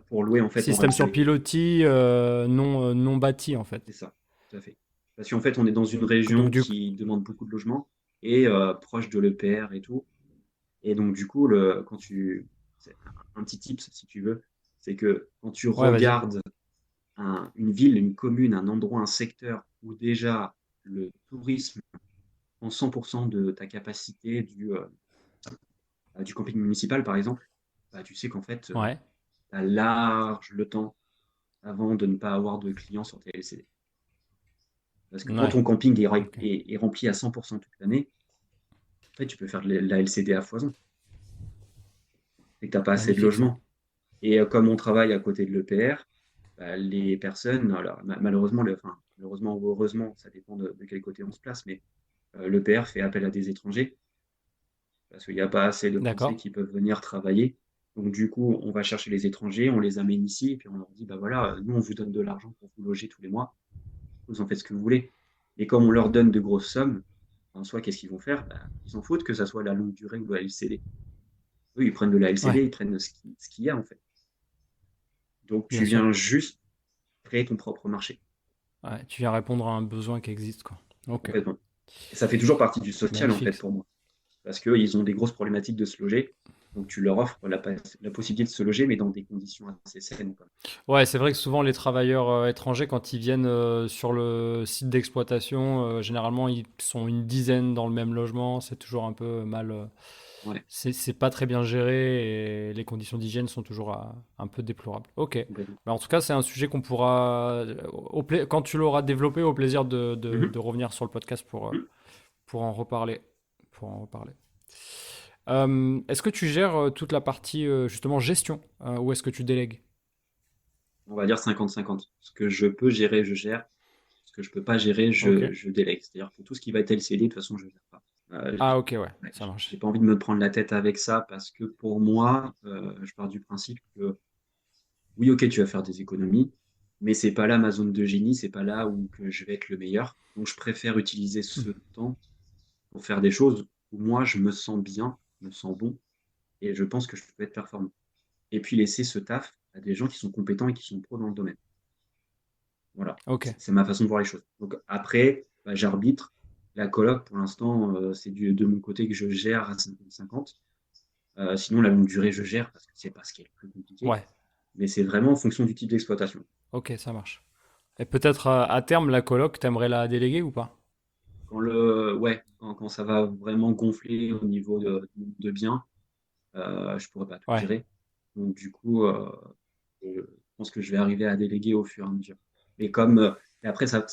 pour louer en fait en Système sur LCD. pilotis, non bâti, en fait. C'est ça, tout à fait. Parce qu'en fait, on est dans une Donc, région du coup, qui demande beaucoup de logements et proche de l'EPR et tout. Et donc, du coup, c'est un petit tips, si tu veux, c'est que quand tu ouais, vas-y. regardes une ville, une commune, un endroit, un secteur où déjà le tourisme prend 100% de ta capacité du camping municipal, par exemple, bah, tu sais qu'en fait, tu Ouais. as large le temps avant de ne pas avoir de clients sur tes LCD. Parce que quand Ouais. ton camping Ok. est rempli à 100% toute l'année, en fait, tu peux faire de la LCD à foison. Et que tu n'as pas assez de Magnifique, ça. logements. Et comme on travaille à côté de l'EPR, bah, les personnes, alors, malheureusement, enfin, malheureusement ou heureusement, ça dépend de quel côté on se place, mais l'EPR fait appel à des étrangers parce qu'il n'y a pas assez de Français D'accord. qui peuvent venir travailler. Donc, du coup, on va chercher les étrangers, on les amène ici, et puis on leur dit, bah voilà, nous, on vous donne de l'argent pour vous loger tous les mois, vous en faites ce que vous voulez. Et comme on leur donne de grosses sommes, en soi, qu'est-ce qu'ils vont faire? Bah, ils s'en foutent que ça soit la longue durée ou la LCD. Eux, ils prennent de la LCD, Ouais. ils prennent ce qu'il y a, en fait. Donc, Bien tu sûr. viens juste créer ton propre marché, Ouais. Tu viens répondre à un besoin qui existe, quoi. Ok. complètement. Et ça fait toujours partie du social, en fait, Magnifique. pour moi. Parce qu'ils ont des grosses problématiques de se loger. Donc, tu leur offres la possibilité de se loger, mais dans des conditions assez saines, quoi. Ouais, c'est vrai que souvent les travailleurs étrangers, quand ils viennent sur le site d'exploitation, généralement ils sont une dizaine dans le même logement. C'est toujours un peu mal. Ouais, C'est pas très bien géré et les conditions d'hygiène sont toujours un peu déplorables. Ok. complètement. Mais en tout cas, c'est un sujet qu'on pourra, quand tu l'auras développé, au plaisir Mhm. de revenir sur le podcast Mhm. pour en reparler. Pour en reparler. Est-ce que tu gères toute la partie justement gestion ou est-ce que tu délègues? On va dire 50-50. Ce que je peux gérer, je gère. Ce que je peux pas gérer, Ok. je délègue. C'est-à-dire que tout ce qui va être LCD, de toute façon, je ne gère pas. Ah ok, ouais, Ouais, ça j'ai marche. pas envie de me prendre la tête avec ça parce que pour moi, je pars du principe que oui, ok, tu vas faire des économies, mais c'est pas là ma zone de génie, c'est pas là où que je vais être le meilleur. Donc je préfère utiliser ce temps pour faire des choses où moi je me sens bien, je me sens bon et je pense que je peux être performant. Et puis laisser ce taf à des gens qui sont compétents et qui sont pros dans le domaine. Voilà, Ok. c'est ma façon de voir les choses. Donc après, bah, j'arbitre. La coloc, pour l'instant, c'est de mon côté que je gère à 50-50. Sinon, la longue durée, je gère parce que c'est pas ce qui est le plus compliqué. Ouais. Mais c'est vraiment en fonction du type d'exploitation. Ok, ça marche. Et peut-être à terme, la coloc, t'aimerais la déléguer ou pas? Ouais, quand ça va vraiment gonfler au niveau du nombre de biens, je pourrais pas tout Ouais. gérer. Donc du coup, je pense que je vais arriver à déléguer au fur et à mesure. Mais et après, ça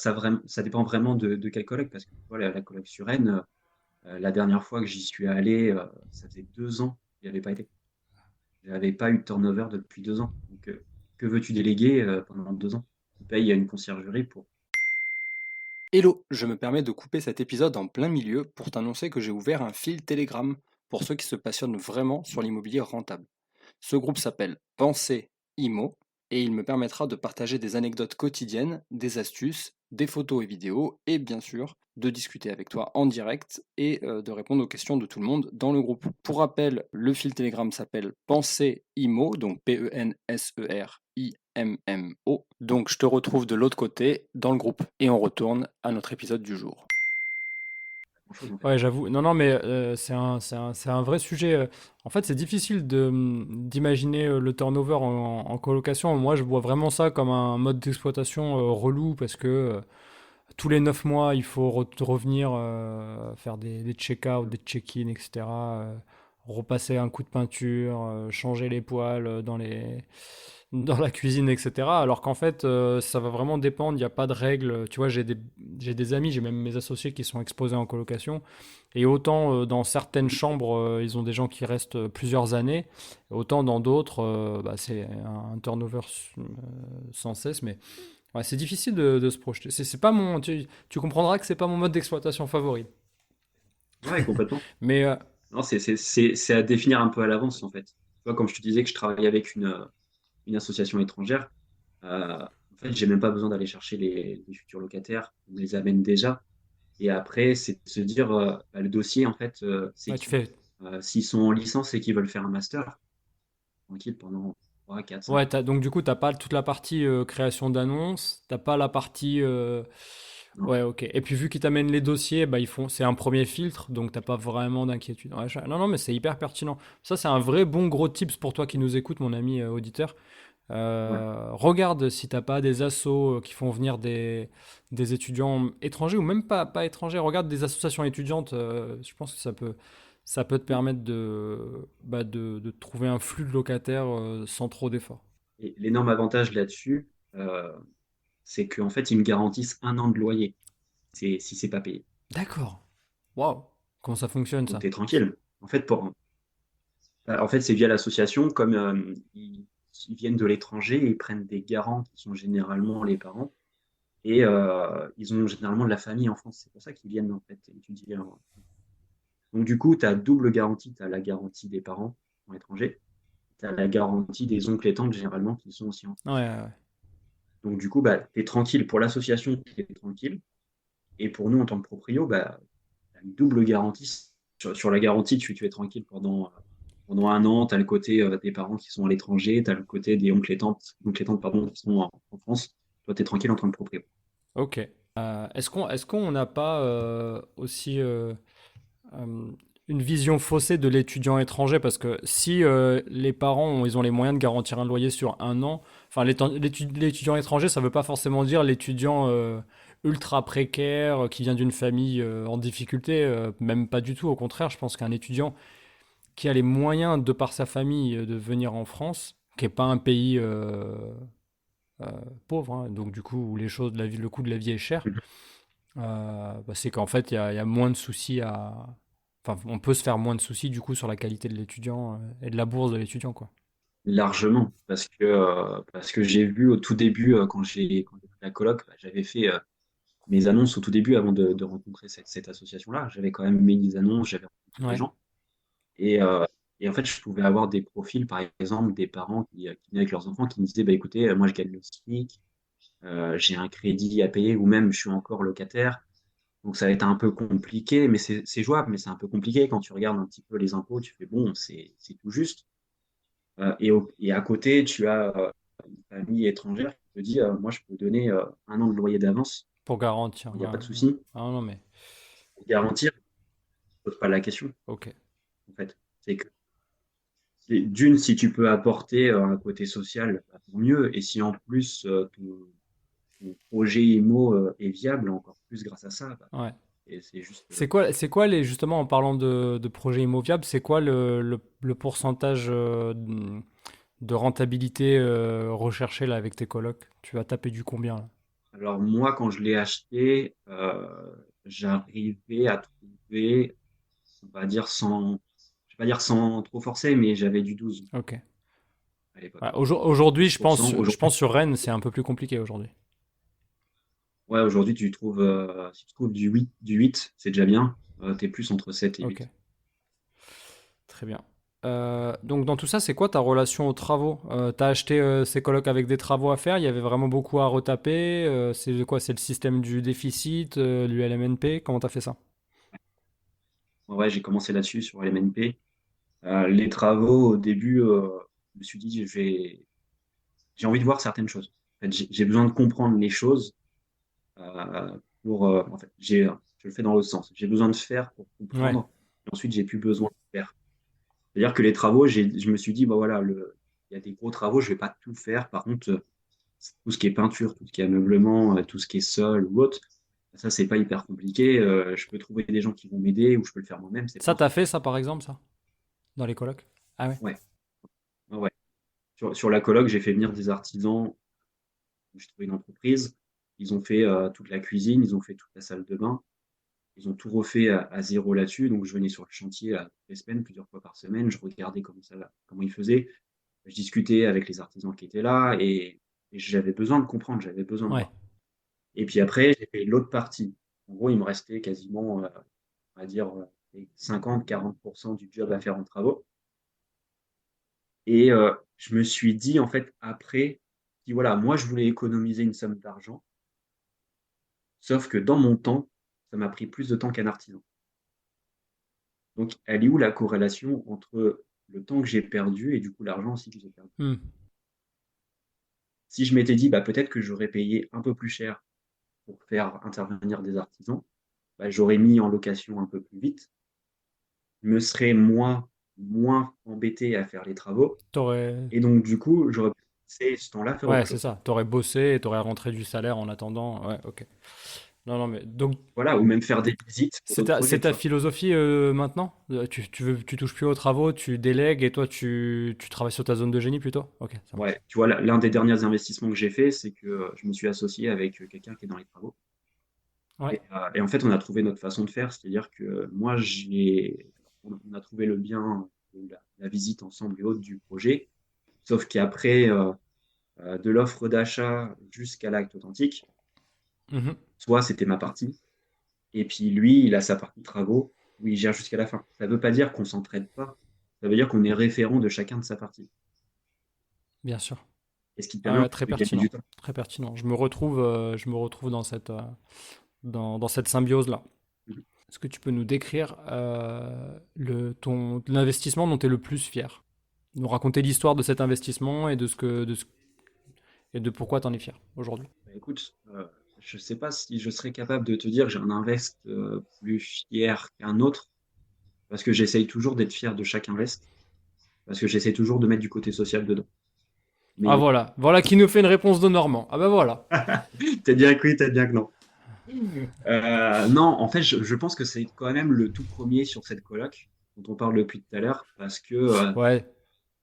dépend vraiment de quelle coloc, parce que voilà, la coloc sur Rennes, la dernière fois que j'y suis allé, ça faisait 2 ans, il n'y avait pas été. Je n'avais pas eu de turnover depuis 2 ans. Donc, que veux-tu déléguer pendant 2 ans? Tu payes une conciergerie pour. Hello, je me permets de couper cet épisode en plein milieu pour t'annoncer que j'ai ouvert un fil Telegram pour ceux qui se passionnent vraiment sur l'immobilier rentable. Ce groupe s'appelle Pensée Imo et il me permettra de partager des anecdotes quotidiennes, des astuces, des photos et vidéos et bien sûr de discuter avec toi en direct et de répondre aux questions de tout le monde dans le groupe. Pour rappel, le fil Telegram s'appelle Pensée Imo, donc PenserIMMO. Donc je te retrouve de l'autre côté dans le groupe et on retourne à notre épisode du jour. Grand-chose, en fait. Ouais, j'avoue. Non, non, mais c'est un vrai sujet. En fait, c'est difficile d'imaginer le turnover en colocation. Moi, je vois vraiment ça comme un mode d'exploitation relou parce que tous les 9 mois, il faut revenir faire des check-out, des check-in, etc. Repasser un coup de peinture, changer les poils dans la cuisine, etc. Alors qu'en fait, ça va vraiment dépendre. Il n'y a pas de règles. Tu vois, j'ai des amis, j'ai même mes associés qui sont exposés en colocation. Et autant dans certaines chambres, ils ont des gens qui restent plusieurs années, autant dans d'autres, bah, c'est un turnover sans cesse. Mais ouais, c'est difficile de se projeter. C'est pas mon, tu comprendras que c'est pas mon mode d'exploitation favori. Ouais, complètement. Mais Non, c'est à définir un peu à l'avance, en fait. Tu vois, comme je te disais que je travaillais avec une association étrangère, en fait, j'ai même pas besoin d'aller chercher les futurs locataires. On les amène déjà. Et après, c'est de se dire, bah, le dossier, en fait, c'est ouais, tu qui? fais. S'ils sont en licence et qu'ils veulent faire un master, tranquille pendant 3, 4, 5 Ouais, ans. donc du coup, t'as pas toute la partie création d'annonces, t'as pas la partie. Non. Ouais, ok. Et puis vu qu'ils t'amènent les dossiers, bah, c'est un premier filtre, donc t'as pas vraiment d'inquiétude. Ouais, non, non, mais c'est hyper pertinent. Ça, c'est un vrai bon gros tips pour toi qui nous écoute, mon ami auditeur. Ouais. Regarde si t'as pas des assos qui font venir des étudiants étrangers ou même pas étrangers. Regarde des associations étudiantes. Je pense que ça peut te permettre de trouver un flux de locataires sans trop d'efforts. Et l'énorme avantage là-dessus, c'est qu'en fait, ils me garantissent 1 an de loyer si c'est pas payé. D'accord. Waouh. Comment ça fonctionne Donc, ça? tu es tranquille. En fait, c'est via l'association, comme ils viennent de l'étranger, ils prennent des garants qui sont généralement les parents, et ils ont généralement de la famille en France. C'est pour ça qu'ils viennent en fait étudier. Donc du coup, tu as double garantie. Tu as la garantie des parents en étranger, tu as la garantie des oncles et tantes généralement qui sont aussi en Ouais, France. ouais, ouais. Donc du coup, bah, tu es tranquille pour l'association, tu es tranquille. Et pour nous, en tant que proprio, bah, tu as une double garantie. Sur la garantie, tu es tranquille pendant 1 an. Tu as le côté des parents qui sont à l'étranger, tu as le côté des oncles et tantes pardon, qui sont en France. Toi, tu es tranquille en tant que proprio. Ok. Est-ce qu'on n'a pas aussi euh, une vision faussée de l'étudiant étranger? Parce que si les parents ils ont les moyens de garantir un loyer sur 1 an, enfin l'étudiant étranger, ça ne veut pas forcément dire l'étudiant ultra précaire qui vient d'une famille en difficulté, même pas du tout. Au contraire, je pense qu'un étudiant qui a les moyens, de par sa famille, de venir en France, qui n'est pas un pays euh, pauvre, hein, donc du coup où les choses, le coût de la vie est cher, Mhm. bah, c'est qu'en fait il y a moins de soucis à. Enfin, on peut se faire moins de soucis du coup sur la qualité de l'étudiant et de la bourse de l'étudiant, quoi. Largement, parce que j'ai vu au tout début, quand j'ai pris la coloc, bah, j'avais fait mes annonces au tout début avant de rencontrer cette association-là. J'avais quand même mis des annonces, j'avais rencontré des Ouais, gens. Et, euh, et en fait, je pouvais avoir des profils, par exemple, des parents qui venaient avec leurs enfants qui me disaient, bah, écoutez, moi je gagne le SMIC, j'ai un crédit à payer, ou même je suis encore locataire. Donc ça va être un peu compliqué, mais c'est jouable, mais c'est un peu compliqué quand tu regardes un petit peu les impôts, tu fais bon, c'est tout juste. Et à côté, tu as une famille étrangère qui te dit, moi je peux donner 1 an de loyer d'avance, pour garantir. il n'y Ouais, a pas de ouais. souci. Ah non, mais Pour garantir, ne pose pas la question, ok. en fait. C'est que d'une, si tu peux apporter un côté social, bah, tant mieux. Et si en plus ton projet IMO est viable, encore plus grâce à ça, bah, Ouais. et c'est juste. C'est quoi justement en parlant de projets immoviables, c'est quoi le pourcentage de rentabilité recherché là avec tes colocs? Tu vas taper du combien là? Alors moi, quand je l'ai acheté, j'arrivais à trouver, on va dire sans, je vais pas dire sans trop forcer, mais j'avais du 12 Ok. à l'époque. Ouais, aujourd'hui, je 12%. pense, je Aujourd'hui, pense sur Rennes, c'est un peu plus compliqué aujourd'hui. ouais, aujourd'hui, si tu trouves du huit, c'est déjà bien. Tu es plus entre 7 et Ok, 8. très bien. Donc dans tout ça, c'est quoi ta relation aux travaux? T'as acheté ces colocs avec des travaux à faire? Il y avait vraiment beaucoup à retaper. C'est quoi? C'est le système du déficit, l'ULMNP? Comment t'as fait ça? Ouais, j'ai commencé là-dessus sur LMNP. Les travaux, au début, je me suis dit, j'ai envie de voir certaines choses. En fait, j'ai besoin de comprendre les choses en fait, je le fais dans l'autre sens. J'ai besoin de faire pour Ouais, comprendre. Et ensuite, j'ai plus besoin de faire. C'est-à-dire que les travaux, je me suis dit, bah voilà, il y a des gros travaux, je vais pas tout faire. Par contre, tout ce qui est peinture, tout ce qui est ameublement, tout ce qui est sol ou autre, ça, c'est pas hyper compliqué. Je peux trouver des gens qui vont m'aider ou je peux le faire moi-même, c'est pas ça un t'as souci. fait ça par exemple, ça, dans les colocs? Ah ouais. Ouais, ouais, ouais. sur la coloc, j'ai fait venir des artisans. J'ai trouvé une entreprise. Ils ont fait toute la cuisine, ils ont fait toute la salle de bain. Ils ont tout refait à zéro là-dessus. Donc, je venais sur le chantier toutes les semaines, plusieurs fois par semaine. Je regardais comment ça va, comment ils faisaient. Je discutais avec les artisans qui étaient là et j'avais besoin de comprendre, j'avais besoin de Ouais. voir. Et puis après, j'ai fait l'autre partie. En gros, il me restait quasiment, on va dire, 50-40% du job à faire en travaux. Et je me suis dit, en fait, après, si voilà, moi, je voulais économiser une somme d'argent, sauf que dans mon temps, ça m'a pris plus de temps qu'un artisan. Donc, elle est où la corrélation entre le temps que j'ai perdu et du coup l'argent aussi que j'ai perdu? Hmm. Si je m'étais dit, bah, peut-être que j'aurais payé un peu plus cher pour faire intervenir des artisans, bah, j'aurais mis en location un peu plus vite, je me serais moins embêté à faire les travaux, T'aurais... et donc du coup, j'aurais pu passer ce temps-là à faire Ouais, autre c'est chose. ça. T'aurais bossé et t'aurais rentré du salaire en attendant. Ouais, ok. Non, non, mais donc, Voilà, ou même faire des visites pour d'autres c'est projets, tu ta vois. philosophie maintenant? Tu touches plus aux travaux, tu délègues et toi, tu travailles sur ta zone de génie plutôt? Ok, ça marche. Ouais, tu vois, l'un des derniers investissements que j'ai fait, c'est que je me suis associé avec quelqu'un qui est dans les travaux. Ouais. Et en fait, on a trouvé notre façon de faire, c'est-à-dire que moi, on a trouvé le bien, la visite ensemble et autres du projet, sauf qu'après, de l'offre d'achat jusqu'à l'acte authentique, Mhm. soit c'était ma partie, et puis lui, il a sa partie travaux, où il gère jusqu'à la fin. Ça ne veut pas dire qu'on s'entraide pas, ça veut dire qu'on est référent de chacun de sa partie, Bien sûr. et ce qui te Ah permet ouais, très de gagner pertinent. du temps. Très pertinent. Je me retrouve dans cette symbiose-là. Mhm. Est-ce que tu peux nous décrire l'investissement dont tu es le plus fier? Nous raconter l'histoire de cet investissement et et de pourquoi tu en es fier aujourd'hui. Bah, écoute, je ne sais pas si je serais capable de te dire j'ai un invest plus fier qu'un autre, parce que j'essaye toujours d'être fier de chaque invest, parce que j'essaie toujours de mettre du côté social dedans. Ah Mais voilà, voilà qui nous fait une réponse de Normand. Ah bah voilà. t'as bien que oui, t'as bien que non. Non, en fait, je pense que c'est quand même le tout premier sur cette coloc dont on parle depuis tout à l'heure, parce que Ouais,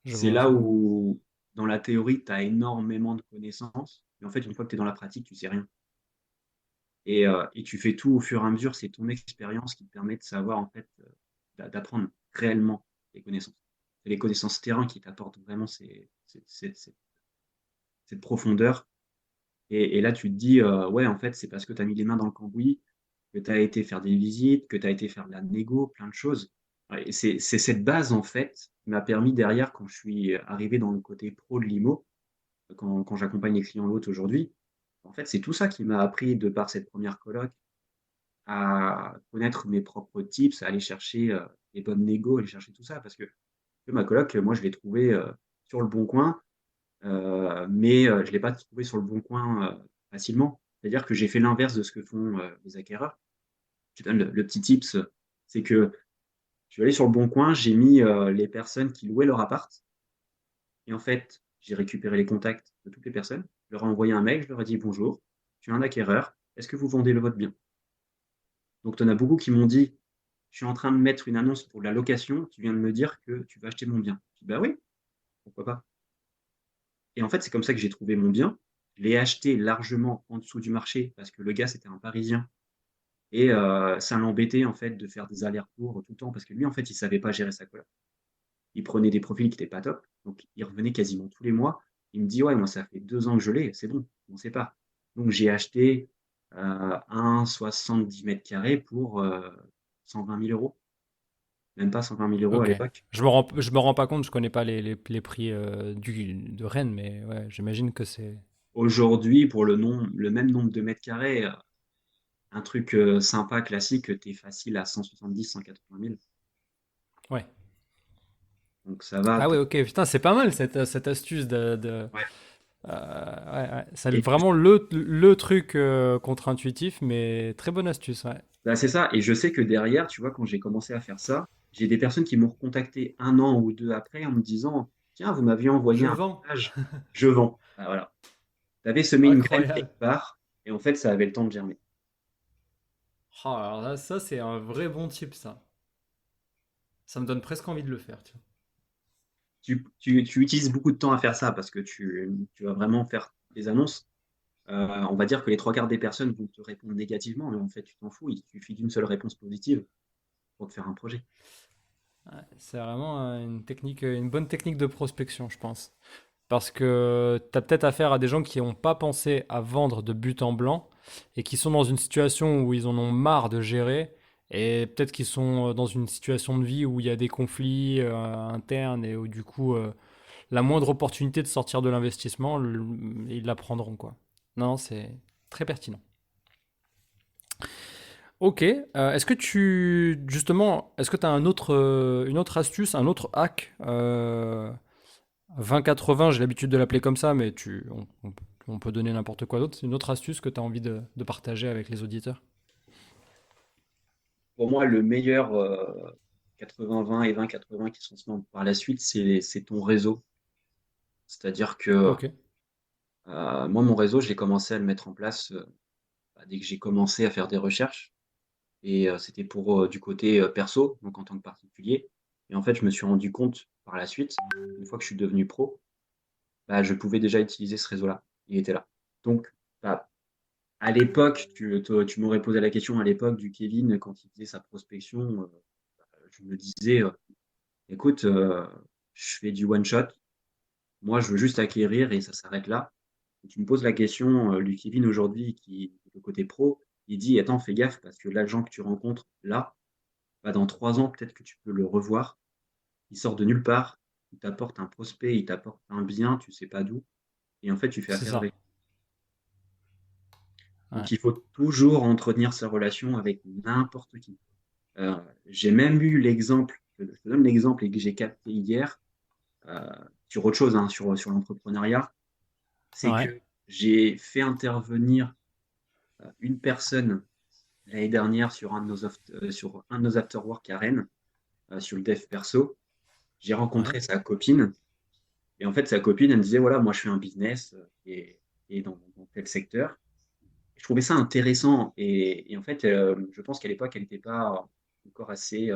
je c'est vois, là je vois. où, dans la théorie, tu as énormément de connaissances, et en fait, une fois que tu es dans la pratique, tu sais rien. Et tu fais tout au fur et à mesure, c'est ton expérience qui te permet de savoir, en fait, d'apprendre réellement les connaissances. C'est les connaissances terrain qui t'apportent vraiment cette profondeur. Et là, tu te dis, ouais, en fait, c'est parce que tu as mis les mains dans le cambouis, que tu as été faire des visites, que tu as été faire de la négo, plein de choses. Ouais, et c'est cette base, en fait, qui m'a permis derrière, quand je suis arrivé dans le côté pro de l'IMO, quand j'accompagne les clients l'autre aujourd'hui, en fait, c'est tout ça qui m'a appris, de par cette première coloc, à connaître mes propres tips, à aller chercher les bonnes négos, aller chercher tout ça. Parce que ma coloc, moi, je l'ai trouvée sur le bon coin, mais je ne l'ai pas trouvé sur le bon coin facilement. C'est-à-dire que j'ai fait l'inverse de ce que font les acquéreurs. Je te donne le petit tips, c'est que je suis allé sur le bon coin, j'ai mis les personnes qui louaient leur appart, et en fait, j'ai récupéré les contacts de toutes les personnes. Je leur ai envoyé un mail, je leur ai dit bonjour, je suis un acquéreur, est-ce que vous vendez le votre bien? Donc, tu en as beaucoup qui m'ont dit, je suis en train de mettre une annonce pour la location, tu viens de me dire que tu vas acheter mon bien. Je dis, bah oui, pourquoi pas. Et en fait, c'est comme ça que j'ai trouvé mon bien. Je l'ai acheté largement en dessous du marché parce que le gars, c'était un Parisien. Et ça l'embêtait en fait de faire des allers-retours tout le temps parce que lui, en fait, il savait pas gérer sa coloc. Il prenait des profils qui étaient pas top, donc il revenait quasiment tous les mois. Il me dit: «Ouais, moi, ça fait 2 ans que je l'ai, c'est bon, on sépare». Donc j'ai acheté un 70 mètres carrés pour 120 000 €, même pas 120 000 € à Ok. l'époque. Je me rends pas compte, je connais pas les prix de Rennes, mais ouais, j'imagine que c'est. Aujourd'hui, pour le même nombre de mètres carrés, un truc sympa, classique, tu es facile à 170-180 000. Ouais. Donc ça va. Ah ouais, ok, putain, c'est pas mal cette astuce Ouais. ouais. C'est Et vraiment le truc contre-intuitif, mais très bonne astuce, ouais. bah, c'est ça. Et je sais que derrière, tu vois, quand j'ai commencé à faire ça, j'ai des personnes qui m'ont recontacté un an ou deux après en me disant: «Tiens, vous m'aviez envoyé Je un vends. message, je vends». Bah, voilà. Tu avais semé une graine Incroyable. quelque part et en fait, ça avait le temps de germer. Oh, alors là, ça, c'est un vrai bon type, ça. Ça me donne presque envie de le faire, tiens. tu utilises beaucoup de temps à faire ça parce que tu vas vraiment faire des annonces. On va dire que les trois quarts des personnes vont te répondre négativement, mais en fait, tu t'en fous. Il suffit d'une seule réponse positive pour te faire un projet. Ouais, c'est vraiment une technique, une bonne technique de prospection, je pense. Parce que tu as peut-être affaire à des gens qui n'ont pas pensé à vendre de but en blanc et qui sont dans une situation où ils en ont marre de gérer et peut-être qu'ils sont dans une situation de vie où il y a des conflits internes et où du coup la moindre opportunité de sortir de l'investissement, ils la prendront quoi. Non, c'est très pertinent. Ok, est-ce que justement, est-ce que tu as une autre astuce, un autre hack 20-80, j'ai l'habitude de l'appeler comme ça, mais on peut donner n'importe quoi d'autre. C'est une autre astuce que tu as envie de partager avec les auditeurs. Pour moi, le meilleur 80-20 et 20-80 qui sont souvent par la suite, c'est ton réseau. C'est-à-dire que Ok, moi, mon réseau, j'ai commencé à le mettre en place dès que j'ai commencé à faire des recherches. Et c'était pour du côté perso, donc en tant que particulier. Et en fait, je me suis rendu compte par la suite, une fois que je suis devenu pro, bah, je pouvais déjà utiliser ce réseau-là. Il était là. Donc, bah, à l'époque, tu m'aurais posé la question à l'époque du Kevin quand il faisait sa prospection. Je me disais, écoute, je fais du one shot. Moi, je veux juste acquérir et ça s'arrête là. Et tu me poses la question, du Kevin aujourd'hui qui est le côté pro, il dit, attends, fais gaffe parce que l'agent que tu rencontres là, bah, dans 3 ans, peut-être que tu peux le revoir. Il sort de nulle part, il t'apporte un prospect, il t'apporte un bien, tu sais pas d'où, et en fait, tu fais c'est affaire ça. avec. Ouais. Donc, il faut toujours entretenir sa relation avec n'importe qui. Heu, j'ai même eu l'exemple, je te donne l'exemple et que j'ai capté hier, heu, sur autre chose, hein, sur l'entrepreneuriat. C'est Ouais. que j'ai fait intervenir, une personne l'année dernière sur un de nos afterwork à Rennes, sur le dev perso. J'ai Ouais. rencontré sa copine. Et en fait, sa copine, elle me disait, voilà, moi, je fais un business et dans tel secteur. Je trouvais ça intéressant. Et en fait, je pense qu'à l'époque, elle n'était pas encore assez,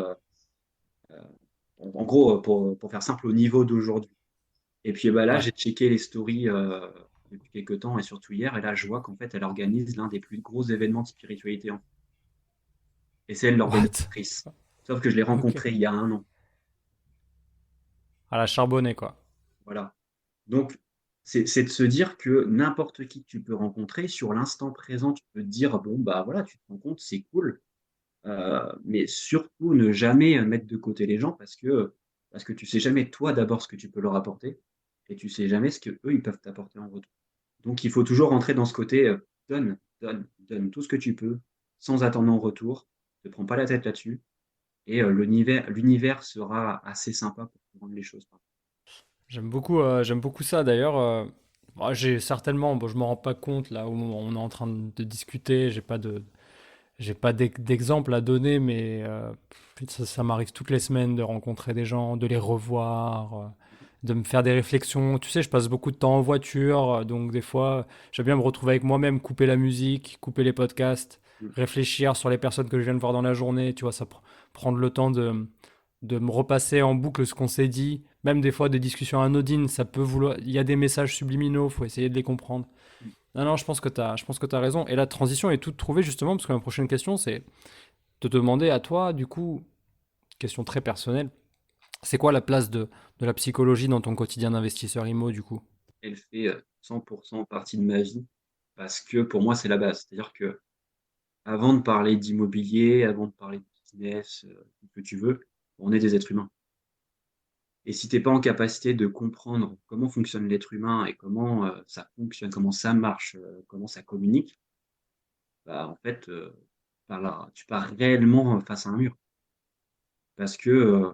en gros, pour faire simple, au niveau d'aujourd'hui. Et puis bah, là, Ouais. j'ai checké les stories depuis quelques temps et surtout hier. Et là, je vois qu'en fait, elle organise l'un des plus gros événements de spiritualité en France. Et c'est elle What? l'organisatrice. Sauf que je l'ai Ok. rencontrée il y a un an. À la charbonner, quoi. Voilà. Donc, c'est de se dire que n'importe qui que tu peux rencontrer, sur l'instant présent, tu peux te dire: «Bon, bah, voilà, tu te rends compte, c'est cool», mais surtout ne jamais, mettre de côté les gens parce que tu sais jamais, toi, d'abord, ce que tu peux leur apporter et tu sais jamais ce qu'eux, ils peuvent t'apporter en retour. Donc il faut toujours rentrer dans ce côté, donne, donne, donne tout ce que tu peux, sans attendre en retour. Ne te prends pas la tête là-dessus et l'univers sera assez sympa pour te rendre les choses. J'aime beaucoup ça d'ailleurs. Moi, j'ai certainement, bon, je me rends pas compte là où on est en train de discuter. J'ai pas d'exemple à donner, mais ça m'arrive toutes les semaines de rencontrer des gens, de les revoir, de me faire des réflexions. Tu sais, je passe beaucoup de temps en voiture, donc des fois, j'aime bien me retrouver avec moi-même, couper la musique, couper les podcasts, Mmh. réfléchir sur les personnes que je viens de voir dans la journée. Tu vois, prendre le temps de me repasser en boucle ce qu'on s'est dit. Même des fois, des discussions anodines, ça peut vouloir. Il y a des messages subliminaux, faut essayer de les comprendre. Mmh. Non, non, je pense que tu as raison. Et la transition est toute trouvée justement, parce que ma prochaine question, c'est de te demander à toi, du coup, question très personnelle, c'est quoi la place de la psychologie dans ton quotidien d'investisseur IMO, du coup? Elle fait, 100 partie de ma vie parce que pour moi, c'est la base. C'est-à-dire que avant de parler d'immobilier, avant de parler de business, tout ce que tu veux, on est des êtres humains et si tu es pas en capacité de comprendre comment fonctionne l'être humain et comment, ça fonctionne, comment ça marche, comment ça communique, bah, en fait, tu pars réellement face à un mur parce que,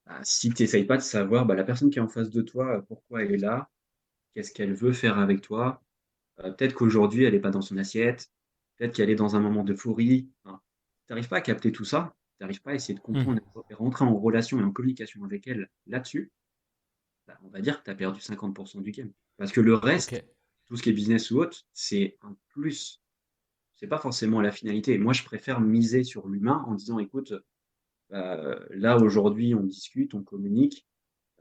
bah, si tu essayes pas de savoir, bah, la personne qui est en face de toi, pourquoi elle est là, qu'est-ce qu'elle veut faire avec toi. Peut-être qu'aujourd'hui, elle est pas dans son assiette, peut-être qu'elle est dans un moment d'euphorie. Enfin, tu arrives pas à capter tout ça, tu arrives pas à essayer de Hmm. comprendre et rentrer en relation et en communication avec elle là-dessus, bah, on va dire que tu as perdu 50 du game. Parce que le Ok. reste, tout ce qui est business ou autre, c'est un plus, c'est pas forcément la finalité. Moi, je préfère miser sur l'humain en disant: «Écoute, là, aujourd'hui, on discute, on communique,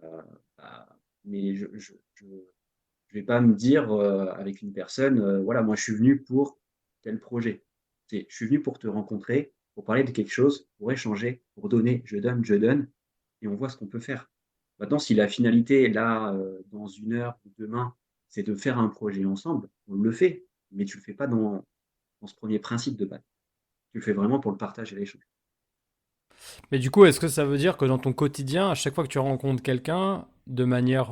Euh, bah, mais je vais pas me dire avec une personne, voilà, moi je suis venu pour tel projet. Je suis venu pour te rencontrer, pour parler de quelque chose, pour échanger, pour donner, je donne, et on voit ce qu'on peut faire. Maintenant, si la finalité est là, dans 1 heure ou demain, c'est de faire un projet ensemble, on le fait, mais tu le fais pas dans ce premier principe de base. Tu le fais vraiment pour le partage et l'échange. Mais du coup, est-ce que ça veut dire que dans ton quotidien, à chaque fois que tu rencontres quelqu'un, de manière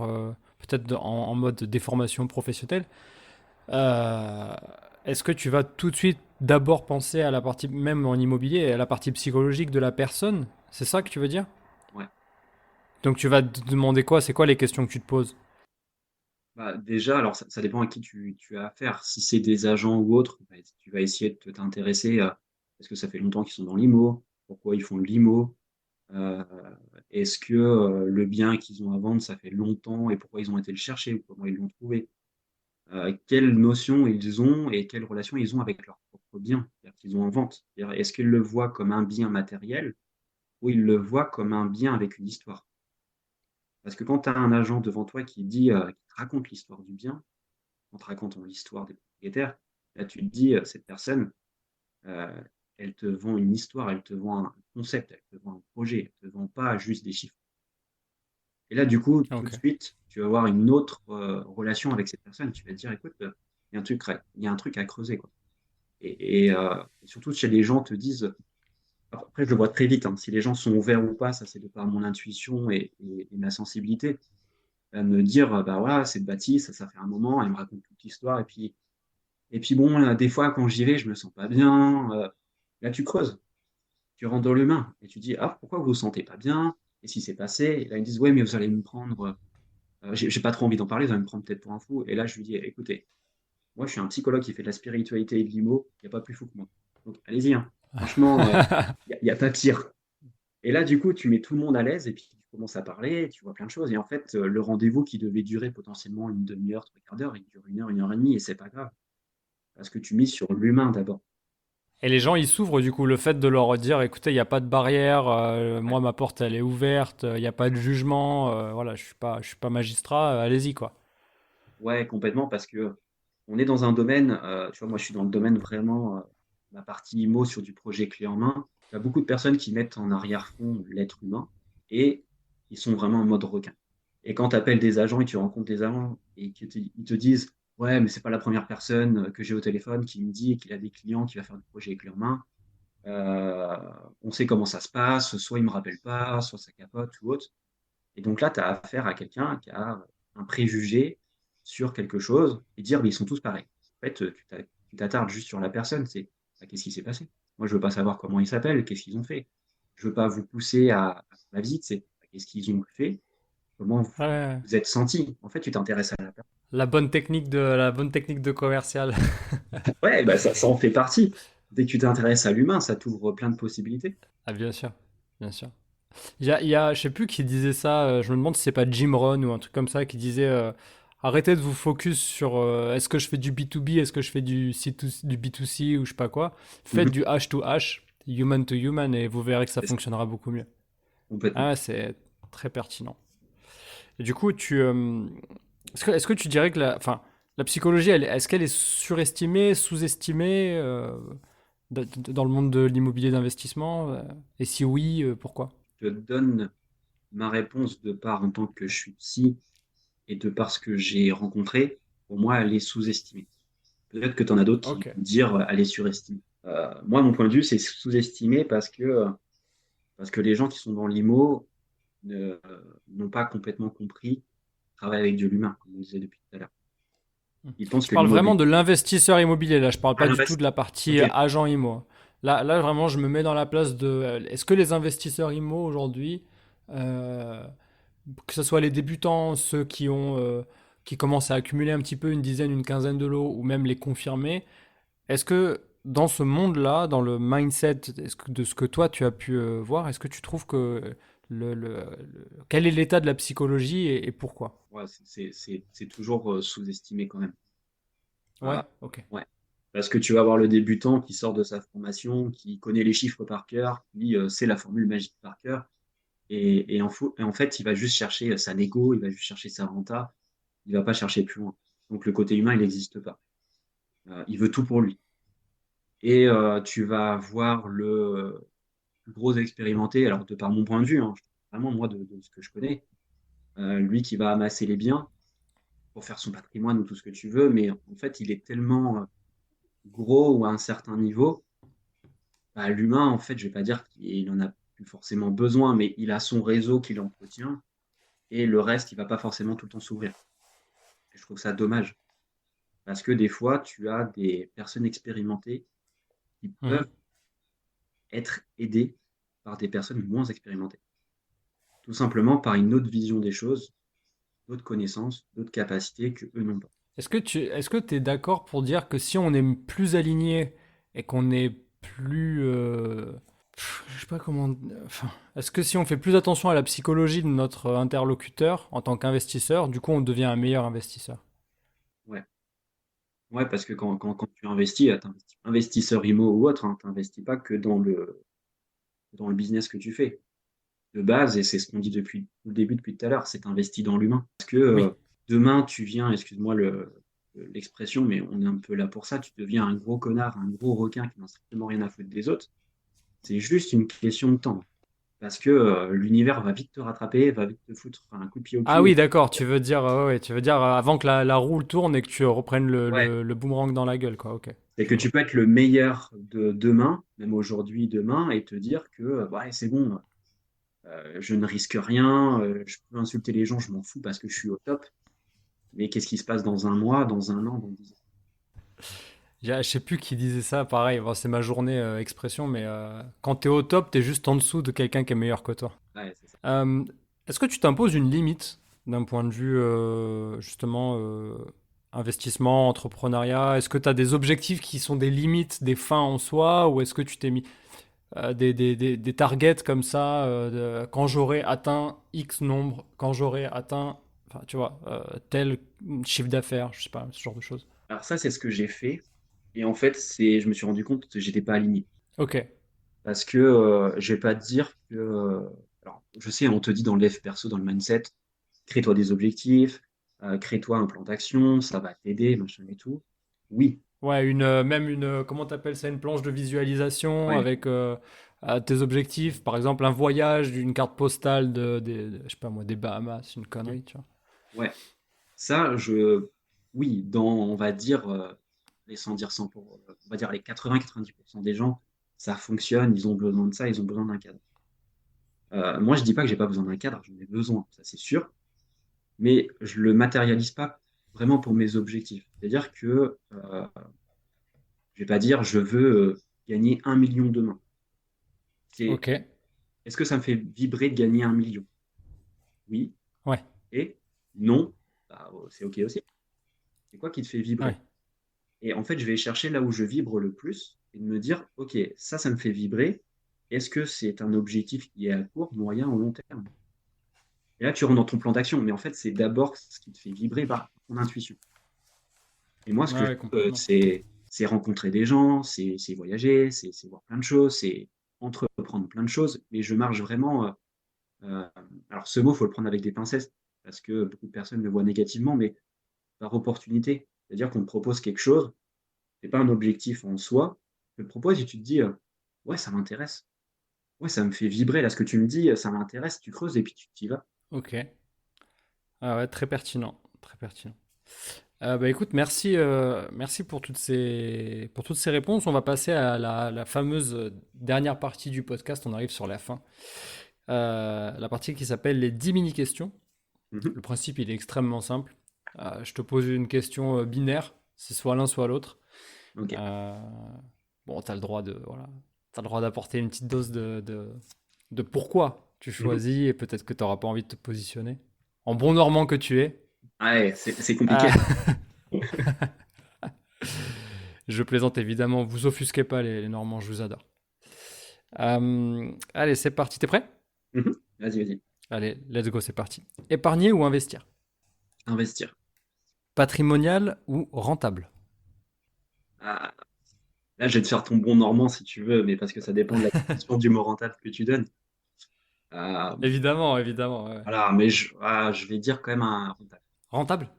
peut-être en mode déformation professionnelle, euh, est-ce que tu vas tout de suite d'abord penser à la partie, même en immobilier, à la partie psychologique de la personne? C'est ça que tu veux dire? Ouais. Donc tu vas te demander quoi? C'est quoi les questions que tu te poses? Bah, déjà, alors ça dépend à qui tu as affaire. Si c'est des agents ou autres, bah, tu vas essayer de t'intéresser à est-ce que ça fait longtemps qu'ils sont dans l'IMO? Pourquoi ils font de l'IMO? Heu, est-ce que, le bien qu'ils ont à vendre, ça fait longtemps et pourquoi ils ont été le chercher ou comment ils l'ont trouvé? Quelles notions ils ont et quelles relations ils ont avec leur propre bien, c'est-à-dire qu'ils ont en vente? C'est-à-dire, est-ce qu'ils le voient comme un bien matériel ou ils le voient comme un bien avec une histoire? Parce que quand tu as un agent devant toi qui te raconte l'histoire du bien, en te racontant l'histoire des propriétaires, là tu te dis, cette personne, heu, elle te vend une histoire, elle te vend un concept, elle te vend un projet, elle te vend pas juste des chiffres. Et là, du coup, tout de Ok. suite, tu vas avoir une autre, relation avec cette personne. Tu vas te dire: «Écoute, il y a un truc à creuser, quoi». Et surtout si les gens te disent après je le vois très vite, hein, si les gens sont ouverts ou pas, ça c'est de par mon intuition et ma sensibilité. Me dire, «Bah, voilà, cette bâtisse, ça fait un moment», elle me raconte toute l'histoire et puis bon, des fois quand j'y vais, je me sens pas bien, là tu creuses, tu rentres dans l'humain et tu dis: «Ah, pourquoi vous vous sentez pas bien? Qu'est-ce qui s'est passé?» Et là ils me disent: «Ouais, mais vous allez me prendre, j'ai pas trop envie d'en parler, vous allez me prendre peut-être pour un fou». Et là, je lui dis: «Écoutez, moi, je suis un psychologue qui fait de la spiritualité et de l'IMO, il y a pas plus fou que moi. Donc allez-y, hein. Franchement, il y a pas pire». Et là, du coup, tu mets tout le monde à l'aise et puis tu commences à parler, tu vois plein de choses et en fait, le rendez-vous qui devait durer potentiellement une demi-heure, 3/4 d'heure, il dure 1 heure et demie et c'est pas grave. Parce que tu mises sur l'humain d'abord. Et les gens, ils s'ouvrent du coup, le fait de leur dire, écoutez, il n'y a pas de barrière, Ouais, moi ma porte elle est ouverte, il n'y a pas de jugement, voilà, je suis pas magistrat, allez-y quoi. ouais, complètement parce que on est dans un domaine, tu vois, moi, je suis dans le domaine vraiment, la partie IMO sur du projet clé en main. Tu as beaucoup de personnes qui mettent en arrière-fond l'être humain et ils sont vraiment en mode requin. Et quand tu appelles des agents et tu rencontres des agents et ils te disent: «Ouais, mais c'est pas la première personne, que j'ai au téléphone qui me dit qu'il a des clients, qui va faire du projet clé en main. Heu, on sait comment ça se passe, soit il me rappelle pas, soit ça capote ou autre». Et donc là, tu as affaire à quelqu'un qui a un préjugé sur quelque chose et dire: «Mais ils sont tous pareils». En fait, tu t'attardes juste sur la personne, c'est: «Bah, qu'est-ce qui s'est passé?» Moi, je veux pas savoir comment ils s'appellent, qu'est-ce qu'ils ont fait. Je veux pas vous pousser à la visite, c'est: bah, qu'est-ce qu'ils ont fait? Comment vous Ouais, vous êtes senti? En fait, tu t'intéresses à la personne. la bonne technique de commercial. Ouais, bah, ça en fait partie. Dès que tu t'intéresses à l'humain, ça t'ouvre plein de possibilités. Ah bien sûr, bien sûr. Je sais plus qui disait ça, je me demande si c'est pas Jim Rohn ou un truc comme ça qui disait arrêtez de vous focus sur est-ce que je fais du B2B, est-ce que je fais du B2C ou je sais pas quoi. Faites Mmh. du H to H, human to human et vous verrez que ça C'est ça, fonctionnera beaucoup mieux. complètement. Ah, c'est très pertinent. Et du coup, est-ce que tu dirais que la psychologie, est-ce qu'elle est surestimée, sous-estimée dans le monde de l'immobilier d'investissement et si oui, pourquoi? Je te donne ma réponse de par en tant que je suis psy et de par ce que j'ai rencontré, pour moi, elle est sous-estimée. Peut-être que tu en as d'autres qui Ok. vont dire, elle est surestimée. Moi, mon point de vue, c'est sous-estimé parce que les gens qui sont dans l'IMO n'ont pas complètement compris travailler avec de l'humain, comme on disait depuis tout à l'heure. Ils pensent Je que parle vraiment l'immobilier de l'investisseur immobilier, là, je parle ah pas du tout l'invest de la OK. partie agent IMO. Là, vraiment, je me mets dans la place de. Est-ce que les investisseurs IMO aujourd'hui, euh, que ce soit les débutants, ceux qui commencent à accumuler un petit peu une dizaine, une quinzaine de lots, ou même les confirmés, est-ce que dans ce monde-là, dans le mindset de ce que toi tu as pu voir, est-ce que tu trouves que quel est l'état de la psychologie et pourquoi? Ouais, c'est toujours, sous-estimé quand même. Ouais, Ah, ok. ouais. Parce que tu vas avoir le débutant qui sort de sa formation, qui connaît les chiffres par cœur, qui, sait la formule magique par cœur. Et en fait, il va juste chercher sa négo, il va juste chercher sa renta, il va pas chercher plus loin. Donc le côté humain, il n'existe pas. Il veut tout pour lui. Et tu vas voir le plus gros expérimenté, alors de par mon point de vue, hein, vraiment moi de ce que je connais, lui qui va amasser les biens pour faire son patrimoine ou tout ce que tu veux, mais en fait, il est tellement gros ou à un certain niveau, bah, l'humain, en fait, je vais pas dire qu'il en a plus forcément besoin, mais il a son réseau qu'il entretient et le reste, il va pas forcément tout le temps s'ouvrir. Et je trouve ça dommage parce que des fois, tu as des personnes expérimentées qui Mhm. peuvent être aidées par des personnes moins expérimentées, tout simplement par une autre vision des choses, d'autres connaissances, d'autres capacités que eux n'ont pas. Est-ce que tu es d'accord pour dire que si on est plus aligné et qu'on est plus, je sais pas comment, enfin, est-ce que si on fait plus attention à la psychologie de notre interlocuteur en tant qu'investisseur, du coup, on devient un meilleur investisseur? Ouais, ouais, parce que quand tu investis, t'investis pas investisseur IMO ou autre, tu n'investis pas que dans le business que tu fais. De base, et c'est ce qu'on dit depuis le début, depuis tout à l'heure, c'est investi dans l'humain. Parce que Oui. demain, tu viens, excuse-moi l'expression, mais on est un peu là pour ça, tu deviens un gros connard, un gros requin qui n'a strictement rien à foutre des autres. C'est juste une question de temps. Parce que l'univers va vite te rattraper, va vite te foutre un coup de pied au Ah cul. oui, d'accord. Tu veux dire, ouais, tu veux dire avant que la roue tourne et que tu reprennes Ouais, le boomerang dans la gueule, quoi. Ok, c'est je que vois. tu peux être le meilleur de demain, même aujourd'hui, demain, et te dire que ouais, c'est bon, je ne risque rien, je peux insulter les gens, je m'en fous parce que je suis au top. Mais qu'est-ce qui se passe dans un mois, dans un an, dans 10 ans? Je sais plus qui disait ça. Pareil, bon, c'est ma journée expression, mais quand t'es au top, t'es juste en dessous de quelqu'un qui est meilleur que toi. Ouais, c'est ça. Euh, Est-ce que tu t'imposes une limite d'un point de vue justement investissement, entrepreneuriat? Est-ce que tu as des objectifs qui sont des limites, des fins en soi, ou est-ce que tu t'es mis des targets comme ça, quand j'aurai atteint X nombre, quand j'aurai atteint, enfin, tu vois, tel chiffre d'affaires, je sais pas, ce genre de choses. Alors ça, c'est ce que j'ai fait. Et en fait, je me suis rendu compte que j'étais pas aligné. Ok, Parce que je vais pas te dire que. Alors, je sais, on te dit dans le dev perso, dans le mindset, crée-toi des objectifs, crée-toi un plan d'action, ça va t'aider, machin et tout. Oui, ouais, même une, comment t'appelles ça, une planche de visualisation ouais, avec tes objectifs, par exemple un voyage, une carte postale je sais pas moi, des Bahamas, une connerie, tu vois. ouais. Ça, oui, on va dire, sans dire 100 on va dire les 80-90% des gens, ça fonctionne, ils ont besoin de ça, ils ont besoin d'un cadre. Moi, je dis pas que j'ai pas besoin d'un cadre, j'en ai besoin, ça c'est sûr, mais je le matérialise pas vraiment pour mes objectifs. C'est-à-dire que je vais pas dire je veux gagner 1 million demain. C'est, Ok, est-ce que ça me fait vibrer de gagner 1 million? Oui. ouais, Et non, bah, c'est ok aussi. C'est quoi qui te fait ouais, vibrer? Et en fait, je vais chercher là où je vibre le plus et de me dire, ok, ça me fait vibrer. Est-ce que c'est un objectif qui est à court, moyen ou long terme? Et là, tu rentres dans ton plan d'action. Mais en fait, c'est d'abord ce qui te fait vibrer par ton intuition. Et moi, ce ouais, que je ouais, veux, complètement. c'est rencontrer des gens, c'est voyager, c'est voir plein de choses, c'est entreprendre plein de choses. Mais je marche vraiment. Euh, alors, ce mot, il faut le prendre avec des pincettes parce que beaucoup de personnes le voient négativement, mais par opportunité. C'est-à-dire qu'on te propose quelque chose, c'est pas un objectif en soi. Je te le propose et tu te dis, ouais, ça m'intéresse. Ouais, ça me fait vibrer. Là, ce que tu me dis, ça m'intéresse. Tu creuses et puis tu t'y vas. Ok, ah ouais, très pertinent, très pertinent. Bah écoute, merci pour toutes ces réponses. On va passer à la fameuse dernière partie du podcast. On arrive sur la fin. La partie qui s'appelle les 10 mini-questions. Mhm. Le principe, il est extrêmement simple. Je te pose une question binaire, c'est soit l'un, soit l'autre. Ok. Euh, bon, tu as le droit voilà, t'as le droit d'apporter une petite dose de pourquoi tu Mhm. choisis et peut-être que tu n'auras pas envie de te positionner. En bon normand que tu es. Ouais, c'est Euh, compliqué. je plaisante évidemment, vous offusquez pas les Normands, je vous adore. Allez, c'est parti, t'es prêt? Mhm. Vas-y, vas-y. Allez, let's go, c'est parti. Épargner ou investir? Investir. Patrimonial ou rentable? Ah, là, je vais te faire ton bon normand si tu veux, mais parce que ça dépend de la définition du mot rentable que tu donnes. Euh, Évidemment, évidemment. Ouais. voilà, mais je vais dire quand même un rentable. Rentable?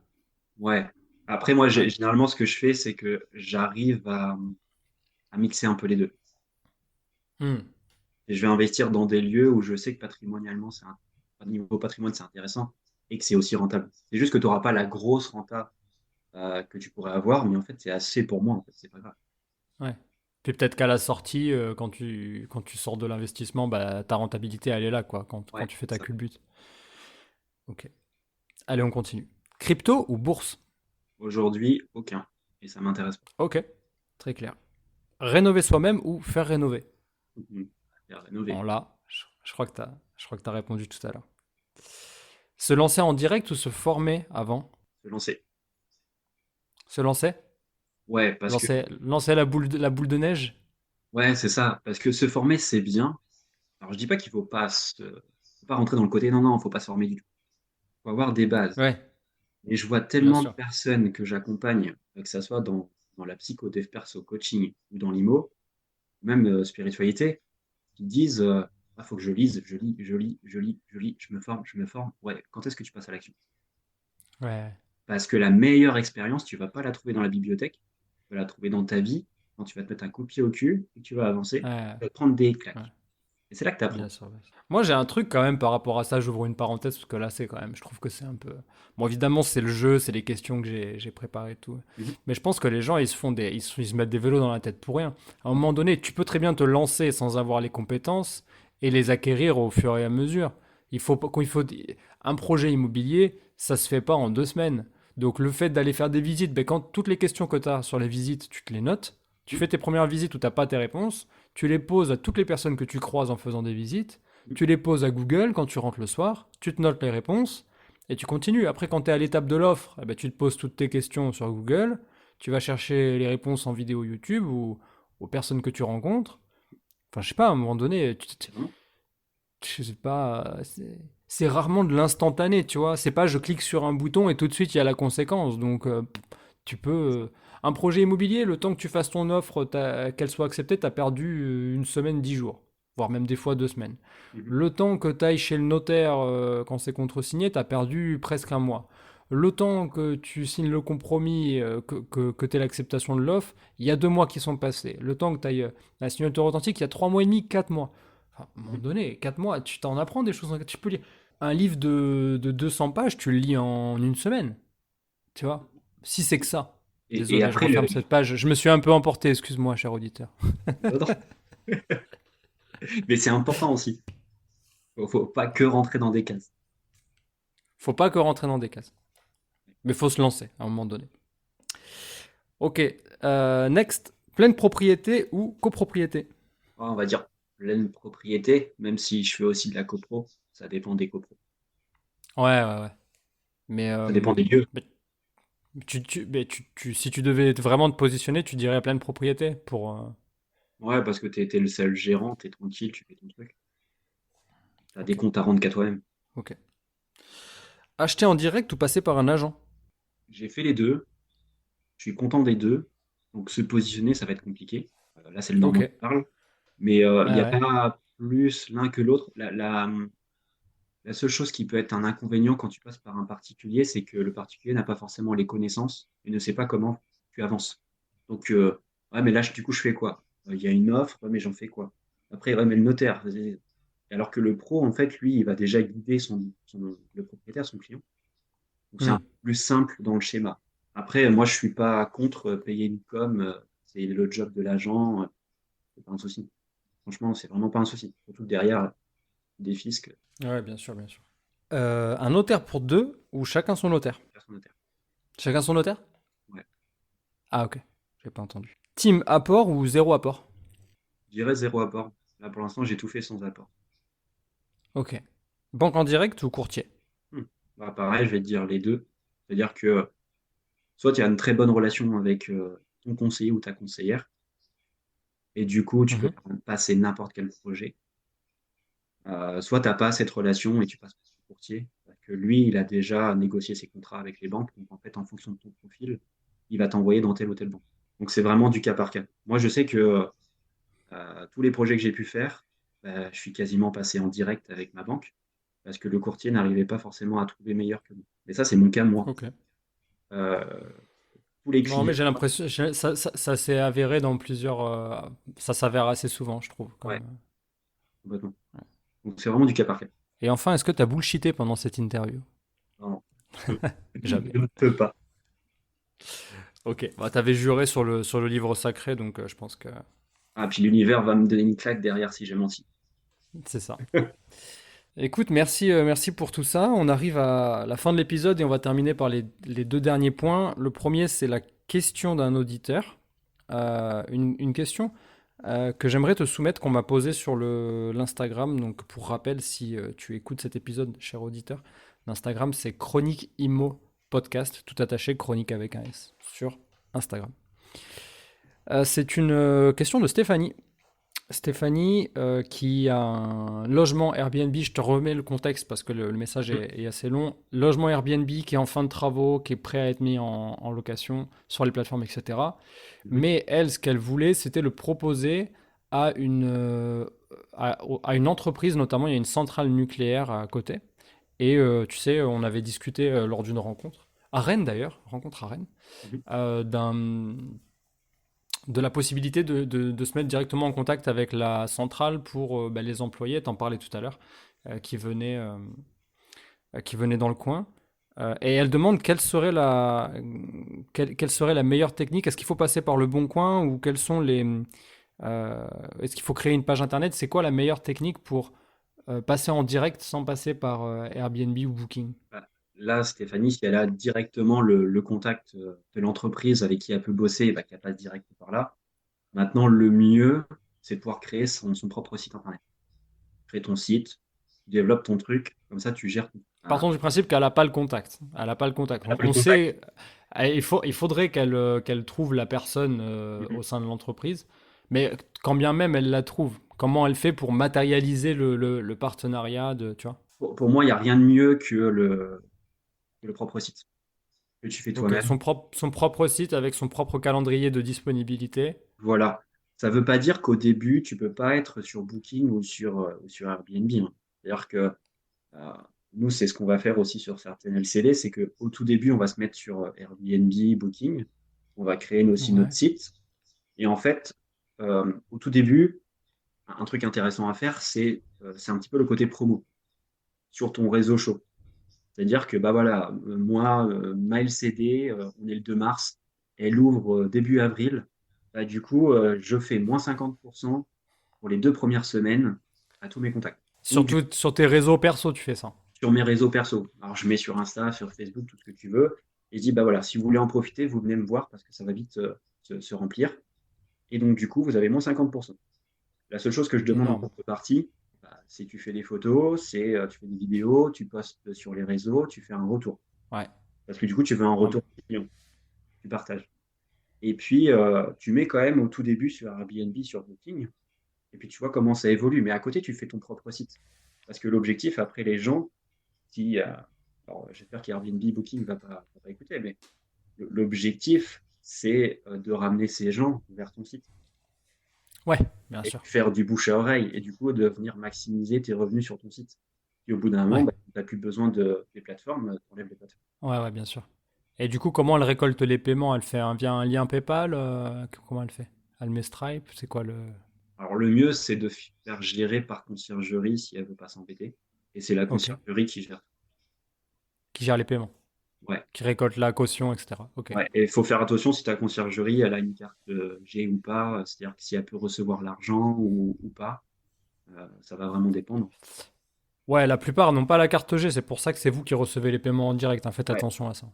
Ouais. Après, moi, Ouais. généralement, ce que je fais, c'est que j'arrive à mixer un peu les deux. Hmm. Et je vais investir dans des lieux où je sais que patrimonialement, niveau patrimoine, c'est intéressant et que c'est aussi rentable. C'est juste que tu n'auras pas la grosse renta que tu pourrais avoir, mais en fait, c'est assez pour moi, en fait, c'est pas grave. Ouais. Puis peut-être qu'à la sortie, quand tu sors de l'investissement, bah, ta rentabilité, elle est là, quoi, quand Ouais, tu fais c'est ta ça. culbute. Ok. Allez, on continue. Crypto ou bourse? Aujourd'hui, aucun. Et ça m'intéresse pas. Ok. Très clair. Rénover soi-même ou faire rénover? Mhm. Faire Bon, rénover, là, je crois que t'as répondu tout à l'heure. Se lancer en direct ou se former avant? se lancer. Se lancer? Ouais, parce que Lancer la boule de neige? ouais, c'est ça. Parce que se former, c'est bien. Alors, je dis pas qu'il faut pas rentrer dans le côté, non, non, faut pas se former du tout. Faut avoir des bases. Ouais, Et je vois bien tellement de sûr. personnes que j'accompagne, que ça soit dans la psycho, dev perso, coaching ou dans l'IMO, même spiritualité, qui disent ah, faut que je lise, je lis, je lis, je lis, je lis, je me forme, je me forme. Ouais, quand est-ce que tu passes à l'action? Ouais, Parce que la meilleure expérience, tu vas pas la trouver dans la bibliothèque, tu vas la trouver dans ta vie, quand tu vas te mettre un coup de pied au cul et que tu vas avancer, ouais, tu vas te prendre des ouais. claques. Et c'est là que tu Bien apprends. sûr, bien sûr. Moi, j'ai un truc quand même par rapport à ça. J'ouvre une parenthèse parce que là, c'est quand même. Je trouve que c'est un peu. Bon, évidemment, c'est le jeu, c'est les questions que j'ai préparées et tout. Mhm. Mais je pense que les gens, ils se mettent des vélos dans la tête pour rien. À un moment donné, tu peux très bien te lancer sans avoir les compétences et les acquérir au fur et à mesure. Il faut, quand il faut un projet immobilier, ça se fait pas en 2 semaines. Donc, le fait d'aller faire des visites, ben, quand toutes les questions que tu as sur les visites, tu te les notes. Tu fais tes premières visites où tu n'as pas tes réponses. Tu les poses à toutes les personnes que tu croises en faisant des visites, tu les poses à Google quand tu rentres le soir, tu te notes les réponses, et tu continues. Après, quand tu es à l'étape de l'offre, eh ben, tu te poses toutes tes questions sur Google, tu vas chercher les réponses en vidéo YouTube ou aux personnes que tu rencontres. Enfin, je sais pas, à un moment donné, Vraiment. je sais pas, c'est rarement de l'instantané, tu vois. C'est pas je clique sur un bouton et tout de suite il y a la conséquence. Donc, tu peux. Un projet immobilier, le temps que tu fasses ton offre, qu'elle soit acceptée, tu as perdu une semaine, 10 jours, voire même des fois 2 semaines. Mhm. Le temps que tu ailles chez le notaire quand c'est contresigné, tu as perdu presque un mois. Le temps que tu signes le compromis, que tu aies l'acceptation de l'offre, il y a 2 mois qui sont passés. Le temps que tu ailles la signature authentique, il y a 3 mois et demi, 4 mois. Enfin, à un moment Mhm. donné, 4 mois, tu t'en apprends des choses. Tu peux lire un livre de 200 pages, tu le lis en une semaine. Tu vois? Si c'est que ça. Et Désolé, je après, le... referme cette page. Je me suis un peu emporté, excuse-moi, cher auditeur. Non, non. Mais c'est important aussi. Faut pas que rentrer dans des cases. Faut pas que rentrer dans des cases. Mais faut se lancer à un moment donné. Ok, next. Pleine propriété ou copropriété? On va dire pleine propriété, même si je fais aussi de la copro, ça dépend des copros. Ouais, ouais, ouais. Mais, Ça dépend des lieux. mais si tu devais vraiment te positionner, tu dirais pleine propriété pour. Ouais, parce que t'es le seul gérant, t'es tranquille, tu fais ton truc. T'as des Ok, comptes à rendre qu'à toi-même. ok. Acheter en direct ou passer par un agent? J'ai fait les deux, je suis content des deux. Donc se positionner, ça va être compliqué. Là, c'est le Ok. Normand qui parle. Mais il Ouais, n'y a ouais. pas plus l'un que l'autre. La seule chose qui peut être un inconvénient quand tu passes par un particulier, c'est que le particulier n'a pas forcément les connaissances et ne sait pas comment tu avances. Donc, ouais, mais là, du coup, je fais quoi? Il y a une offre, ouais, mais j'en fais quoi? Après, ouais, mais le notaire. Alors que le pro, en fait, lui, il va déjà guider le propriétaire, son client. Donc, c'est un Hmm. peu plus simple dans le schéma. Après, moi, je suis pas contre payer une com. C'est le job de l'agent. C'est pas un souci. Franchement, c'est vraiment pas un souci. Surtout que derrière, des fiscs, Ouais, bien sûr, bien sûr. Un notaire pour deux ou chacun son notaire? personne notaire. Chacun son notaire? Ouais. Ah, ok. J'ai pas entendu. Team apport ou zéro apport? Je dirais zéro apport. Là, pour l'instant, j'ai tout fait sans apport. Ok. Banque en direct ou courtier? Hmm. Bah, pareil, je vais te dire les deux. C'est-à-dire que soit tu as une très bonne relation avec ton conseiller ou ta conseillère, et du coup, tu peux Mhm. leur passer n'importe quel projet. Soit tu n'as pas cette relation et tu passes par le courtier, parce que lui, il a déjà négocié ses contrats avec les banques. Donc, en fait, en fonction de ton profil, il va t'envoyer dans telle ou telle banque. Donc, c'est vraiment du cas par cas. Moi, je sais que tous les projets que j'ai pu faire, bah, je suis quasiment passé en direct avec ma banque parce que le courtier n'arrivait pas forcément à trouver meilleur que moi. Mais ça, c'est mon cas, moi. Ok. Euh, tous les Non, mais clients, j'ai l'impression, ça s'est avéré dans plusieurs, ça s'avère assez souvent, je trouve, ouais, comme. complètement. Ouais. Donc, c'est vraiment du cas par cas. Et enfin, est-ce que tu as bullshité pendant cette interview? Non, je peux, Jamais. je ne peux pas. Ok. Bah, t'avais juré sur le livre sacré, donc je pense que Ah, puis l'univers va me donner une claque derrière si j'ai menti. c'est ça. Écoute, merci, merci pour tout ça. On arrive à la fin de l'épisode et on va terminer par les deux derniers points. Le premier, c'est la question d'un auditeur. Une question que j'aimerais te soumettre, qu'on m'a posée sur l'Instagram. Donc, pour rappel, si tu écoutes cet épisode, cher auditeur, l'Instagram, c'est Chronique Immo Podcast, tout attaché, chronique avec un S, sur Instagram. C'est une question de Stéphanie. Stéphanie, qui a un logement Airbnb, je te remets le contexte parce que le message est assez long. Logement Airbnb qui est en fin de travaux, qui est prêt à être mis en location sur les plateformes, etc. Mhm. Mais elle, ce qu'elle voulait, c'était le proposer à à une entreprise, notamment il y a une centrale nucléaire à côté. Et tu sais, on avait discuté lors d'une rencontre, à Rennes d'ailleurs, rencontre à Rennes, Mhm. d'un de la possibilité de se mettre directement en contact avec la centrale pour bah, les employés, t'en parlais tout à l'heure, euh, qui, venaient, euh, qui venaient dans le coin. Et elle demande quelle serait la meilleure technique. Est-ce qu'il faut passer par le bon coin ou quels sont est-ce qu'il faut créer une page internet? C'est quoi la meilleure technique pour passer en direct sans passer par Airbnb ou Booking? Bah, là, Stéphanie, si elle a directement le contact de l'entreprise avec qui elle peut bosser, bah, qu'elle passe direct par là. Maintenant, le mieux, c'est de pouvoir créer son propre site internet. Crée ton site, tu développes ton truc, comme ça tu gères tout. Partons du principe qu'elle n'a pas le contact. Elle n'a pas le contact. Elle a plus On de contact. sait, il faudrait qu'elle trouve la personne Mhm. au sein de l'entreprise, mais quand bien même elle la trouve, comment elle fait pour matérialiser le partenariat tu vois? Pour moi, il n'y a rien de mieux que le propre site que tu fais Ok, toi-même. son propre site avec son propre calendrier de disponibilité. Voilà. Ça ne veut pas dire qu'au début, tu ne peux pas être sur Booking ou sur Airbnb, hein. C'est-à-dire que euh, nous, c'est ce qu'on va faire aussi sur certaines LCD, c'est qu'au tout début, on va se mettre sur Airbnb, Booking, on va créer aussi notre Ouais. site. Et en fait, au tout début, un truc intéressant à faire, c'est un petit peu le côté promo sur ton réseau chaud. C'est-à-dire que bah voilà, moi, ma LCD, on est le 2 mars, elle ouvre début avril. Bah, du coup, je fais moins 50% pour les 2 premières semaines à tous mes contacts. Donc, Surtout sur tes réseaux perso, tu fais ça. sur mes réseaux perso. Alors, je mets sur Insta, sur Facebook, tout ce que tu veux. Et je dis, bah voilà, si vous voulez en profiter, vous venez me voir parce que ça va vite se remplir. Et donc, du coup, vous avez moins 50%. La seule chose que je demande en Énorme. contrepartie, bah, c'est tu fais des photos, tu fais des vidéos, tu postes sur les réseaux, tu fais un retour. Ouais. Parce que du coup, tu veux un Non. retour client, tu partages. Et puis, tu mets quand même au tout début sur Airbnb, sur Booking, et puis tu vois comment ça évolue. Mais à côté, tu fais ton propre site. Parce que l'objectif, après, les gens, si, alors j'espère qu'Airbnb, Booking va pas écouter, mais l'objectif, c'est de ramener ces gens vers ton site Ouais, bien et sûr. faire du bouche à oreille, et du coup, de venir maximiser tes revenus sur ton site. Et au bout d'un moment, Ouais. bah, tu n'as plus besoin des plateformes, tu enlèves les plateformes. Ouais, ouais, bien sûr. Et du coup, comment elle récolte les paiements? Elle fait via un lien PayPal? Comment elle fait? Elle met Stripe? C'est quoi le... Alors, le mieux, c'est de faire gérer par conciergerie si elle veut pas s'embêter. Et c'est la Ok. conciergerie qui gère. Qui gère les paiements? Ouais. Qui récolte la caution, etc. Ok. Ouais. Et il faut faire attention si ta conciergerie, elle a une carte G ou pas. C'est-à-dire que si elle peut recevoir l'argent ou pas, ça va vraiment dépendre. Ouais, la plupart n'ont pas la carte G, c'est pour ça que c'est vous qui recevez les paiements en direct, hein. Faites Ouais, attention à ça.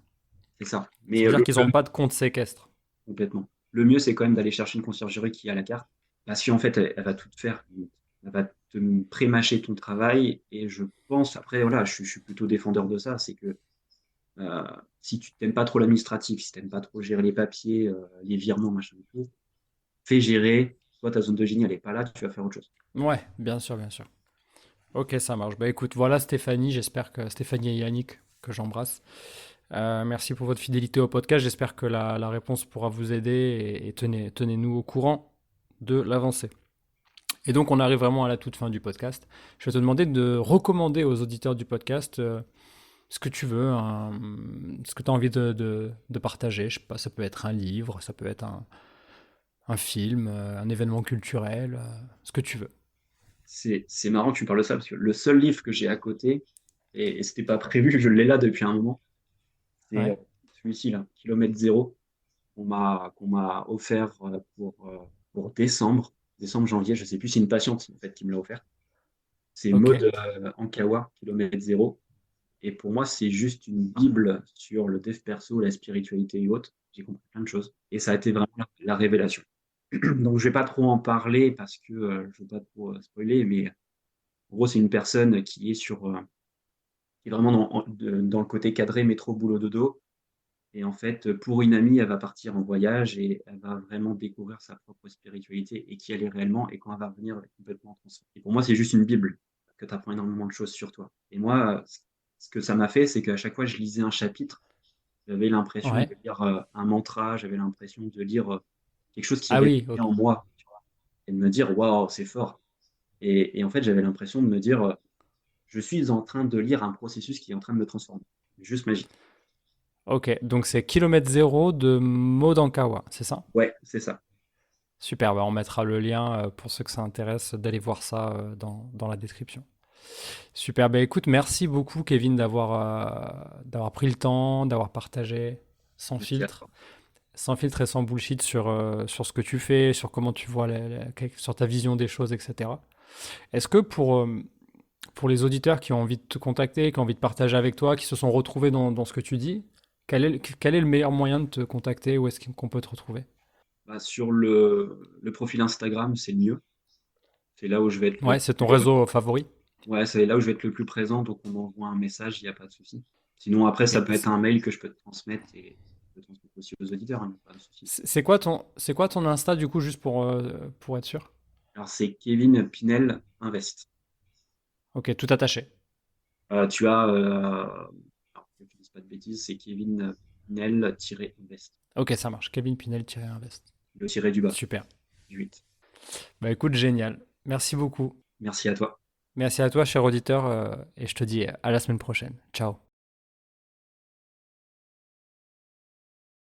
c'est ça. Ça Mais veut dire qu'ils n'ont pas de compte séquestre. complètement. Le mieux, c'est quand même d'aller chercher une conciergerie qui a la carte. Parce qu'en fait, elle va tout te faire. Elle va te pré-mâcher ton travail. Et je pense, après, voilà, je suis plutôt défendeur de ça. C'est que Euh, si tu t'aimes pas trop l'administratif, si tu n'aimes pas trop gérer les papiers, les virements, machin et tout, fais gérer. Toi, ta zone de génie, elle n'est pas là, tu vas faire autre chose. Ouais, bien sûr, bien sûr. Ok, ça marche. Bah écoute, voilà Stéphanie, j'espère que Stéphanie et Yannick, que j'embrasse. Merci pour votre fidélité au podcast. J'espère que la réponse pourra vous aider et tenez-nous au courant de l'avancée. Et donc, on arrive vraiment à la toute fin du podcast. Je vais te demander de recommander aux auditeurs du podcast ce que tu veux, ce que tu as envie de partager. Je sais pas, ça peut être un livre, ça peut être un film, un événement culturel, ce que tu veux. C'est marrant que tu me parles de ça, parce que le seul livre que j'ai à côté, et c'était pas prévu, je l'ai là depuis un moment, c'est Ouais. celui-ci, là, Kilomètre Zéro, qu'on m'a offert pour décembre, janvier, je sais plus, c'est une patiente en fait qui me l'a offert. C'est Ok. Maud Ankawa, Kilomètre Zéro. Et pour moi, c'est juste une bible sur le dev perso, la spiritualité et autres. J'ai compris plein de choses. Et ça a été vraiment la révélation. Donc, je vais pas trop en parler parce que je veux pas trop spoiler, mais en gros, c'est une personne qui est vraiment dans le côté cadré, métro, boulot, dodo. Et en fait, pour une amie, elle va partir en voyage et elle va vraiment découvrir sa propre spiritualité et qui elle est réellement. Et quand elle va revenir, elle est complètement transformée. Et pour moi, c'est juste une bible que tu apprends énormément de choses sur toi. Et moi, ce que ça m'a fait, c'est qu'à chaque fois que je lisais un chapitre, j'avais l'impression de Ouais. lire un mantra, j'avais l'impression de lire quelque chose qui Ah résonnait oui, ok. en moi, tu vois, et de me dire, waouh, c'est fort. Et en fait, j'avais l'impression de me dire, je suis en train de lire un processus qui est en train de me transformer. Juste magique. Ok, donc c'est Kilomètre Zéro de Modankawa, c'est ça? Ouais, c'est ça. Super, bah on mettra le lien pour ceux que ça intéresse d'aller voir ça dans la description. Super, bah écoute, merci beaucoup Kevin d'avoir pris le temps, d'avoir partagé sans Merci à filtre, toi. sans filtre et sans bullshit sur ce que tu fais, sur comment tu vois, sur ta vision des choses, etc. Est-ce que pour les auditeurs qui ont envie de te contacter, qui ont envie de partager avec toi, qui se sont retrouvés dans ce que tu dis, quel est le meilleur moyen de te contacter? Où est-ce qu'on peut te retrouver? Bah, sur le profil Instagram, c'est le mieux. C'est là où je vais être le Ouais, c'est ton plus, réseau favori? ouais, c'est là où je vais être le plus présent, donc on m'envoie un message, il n'y a pas de souci. Sinon, après, ça Et peut être un mail que je peux te transmettre et je peux transmettre aussi aux auditeurs, hein, pas de souci. c'est quoi ton Insta du coup, juste pour être sûr? Alors, c'est Kevin Pinel Invest. Ok, tout attaché. Tu as, alors que je ne dise pas de bêtises, c'est Kevin Pinel-Invest. Ok, ça marche. Kevin Pinel-Invest. Le tiré du bas, Super. du 8. Bah écoute, génial. Merci beaucoup. Merci à toi. Merci à toi, cher auditeur, et je te dis à la semaine prochaine. Ciao.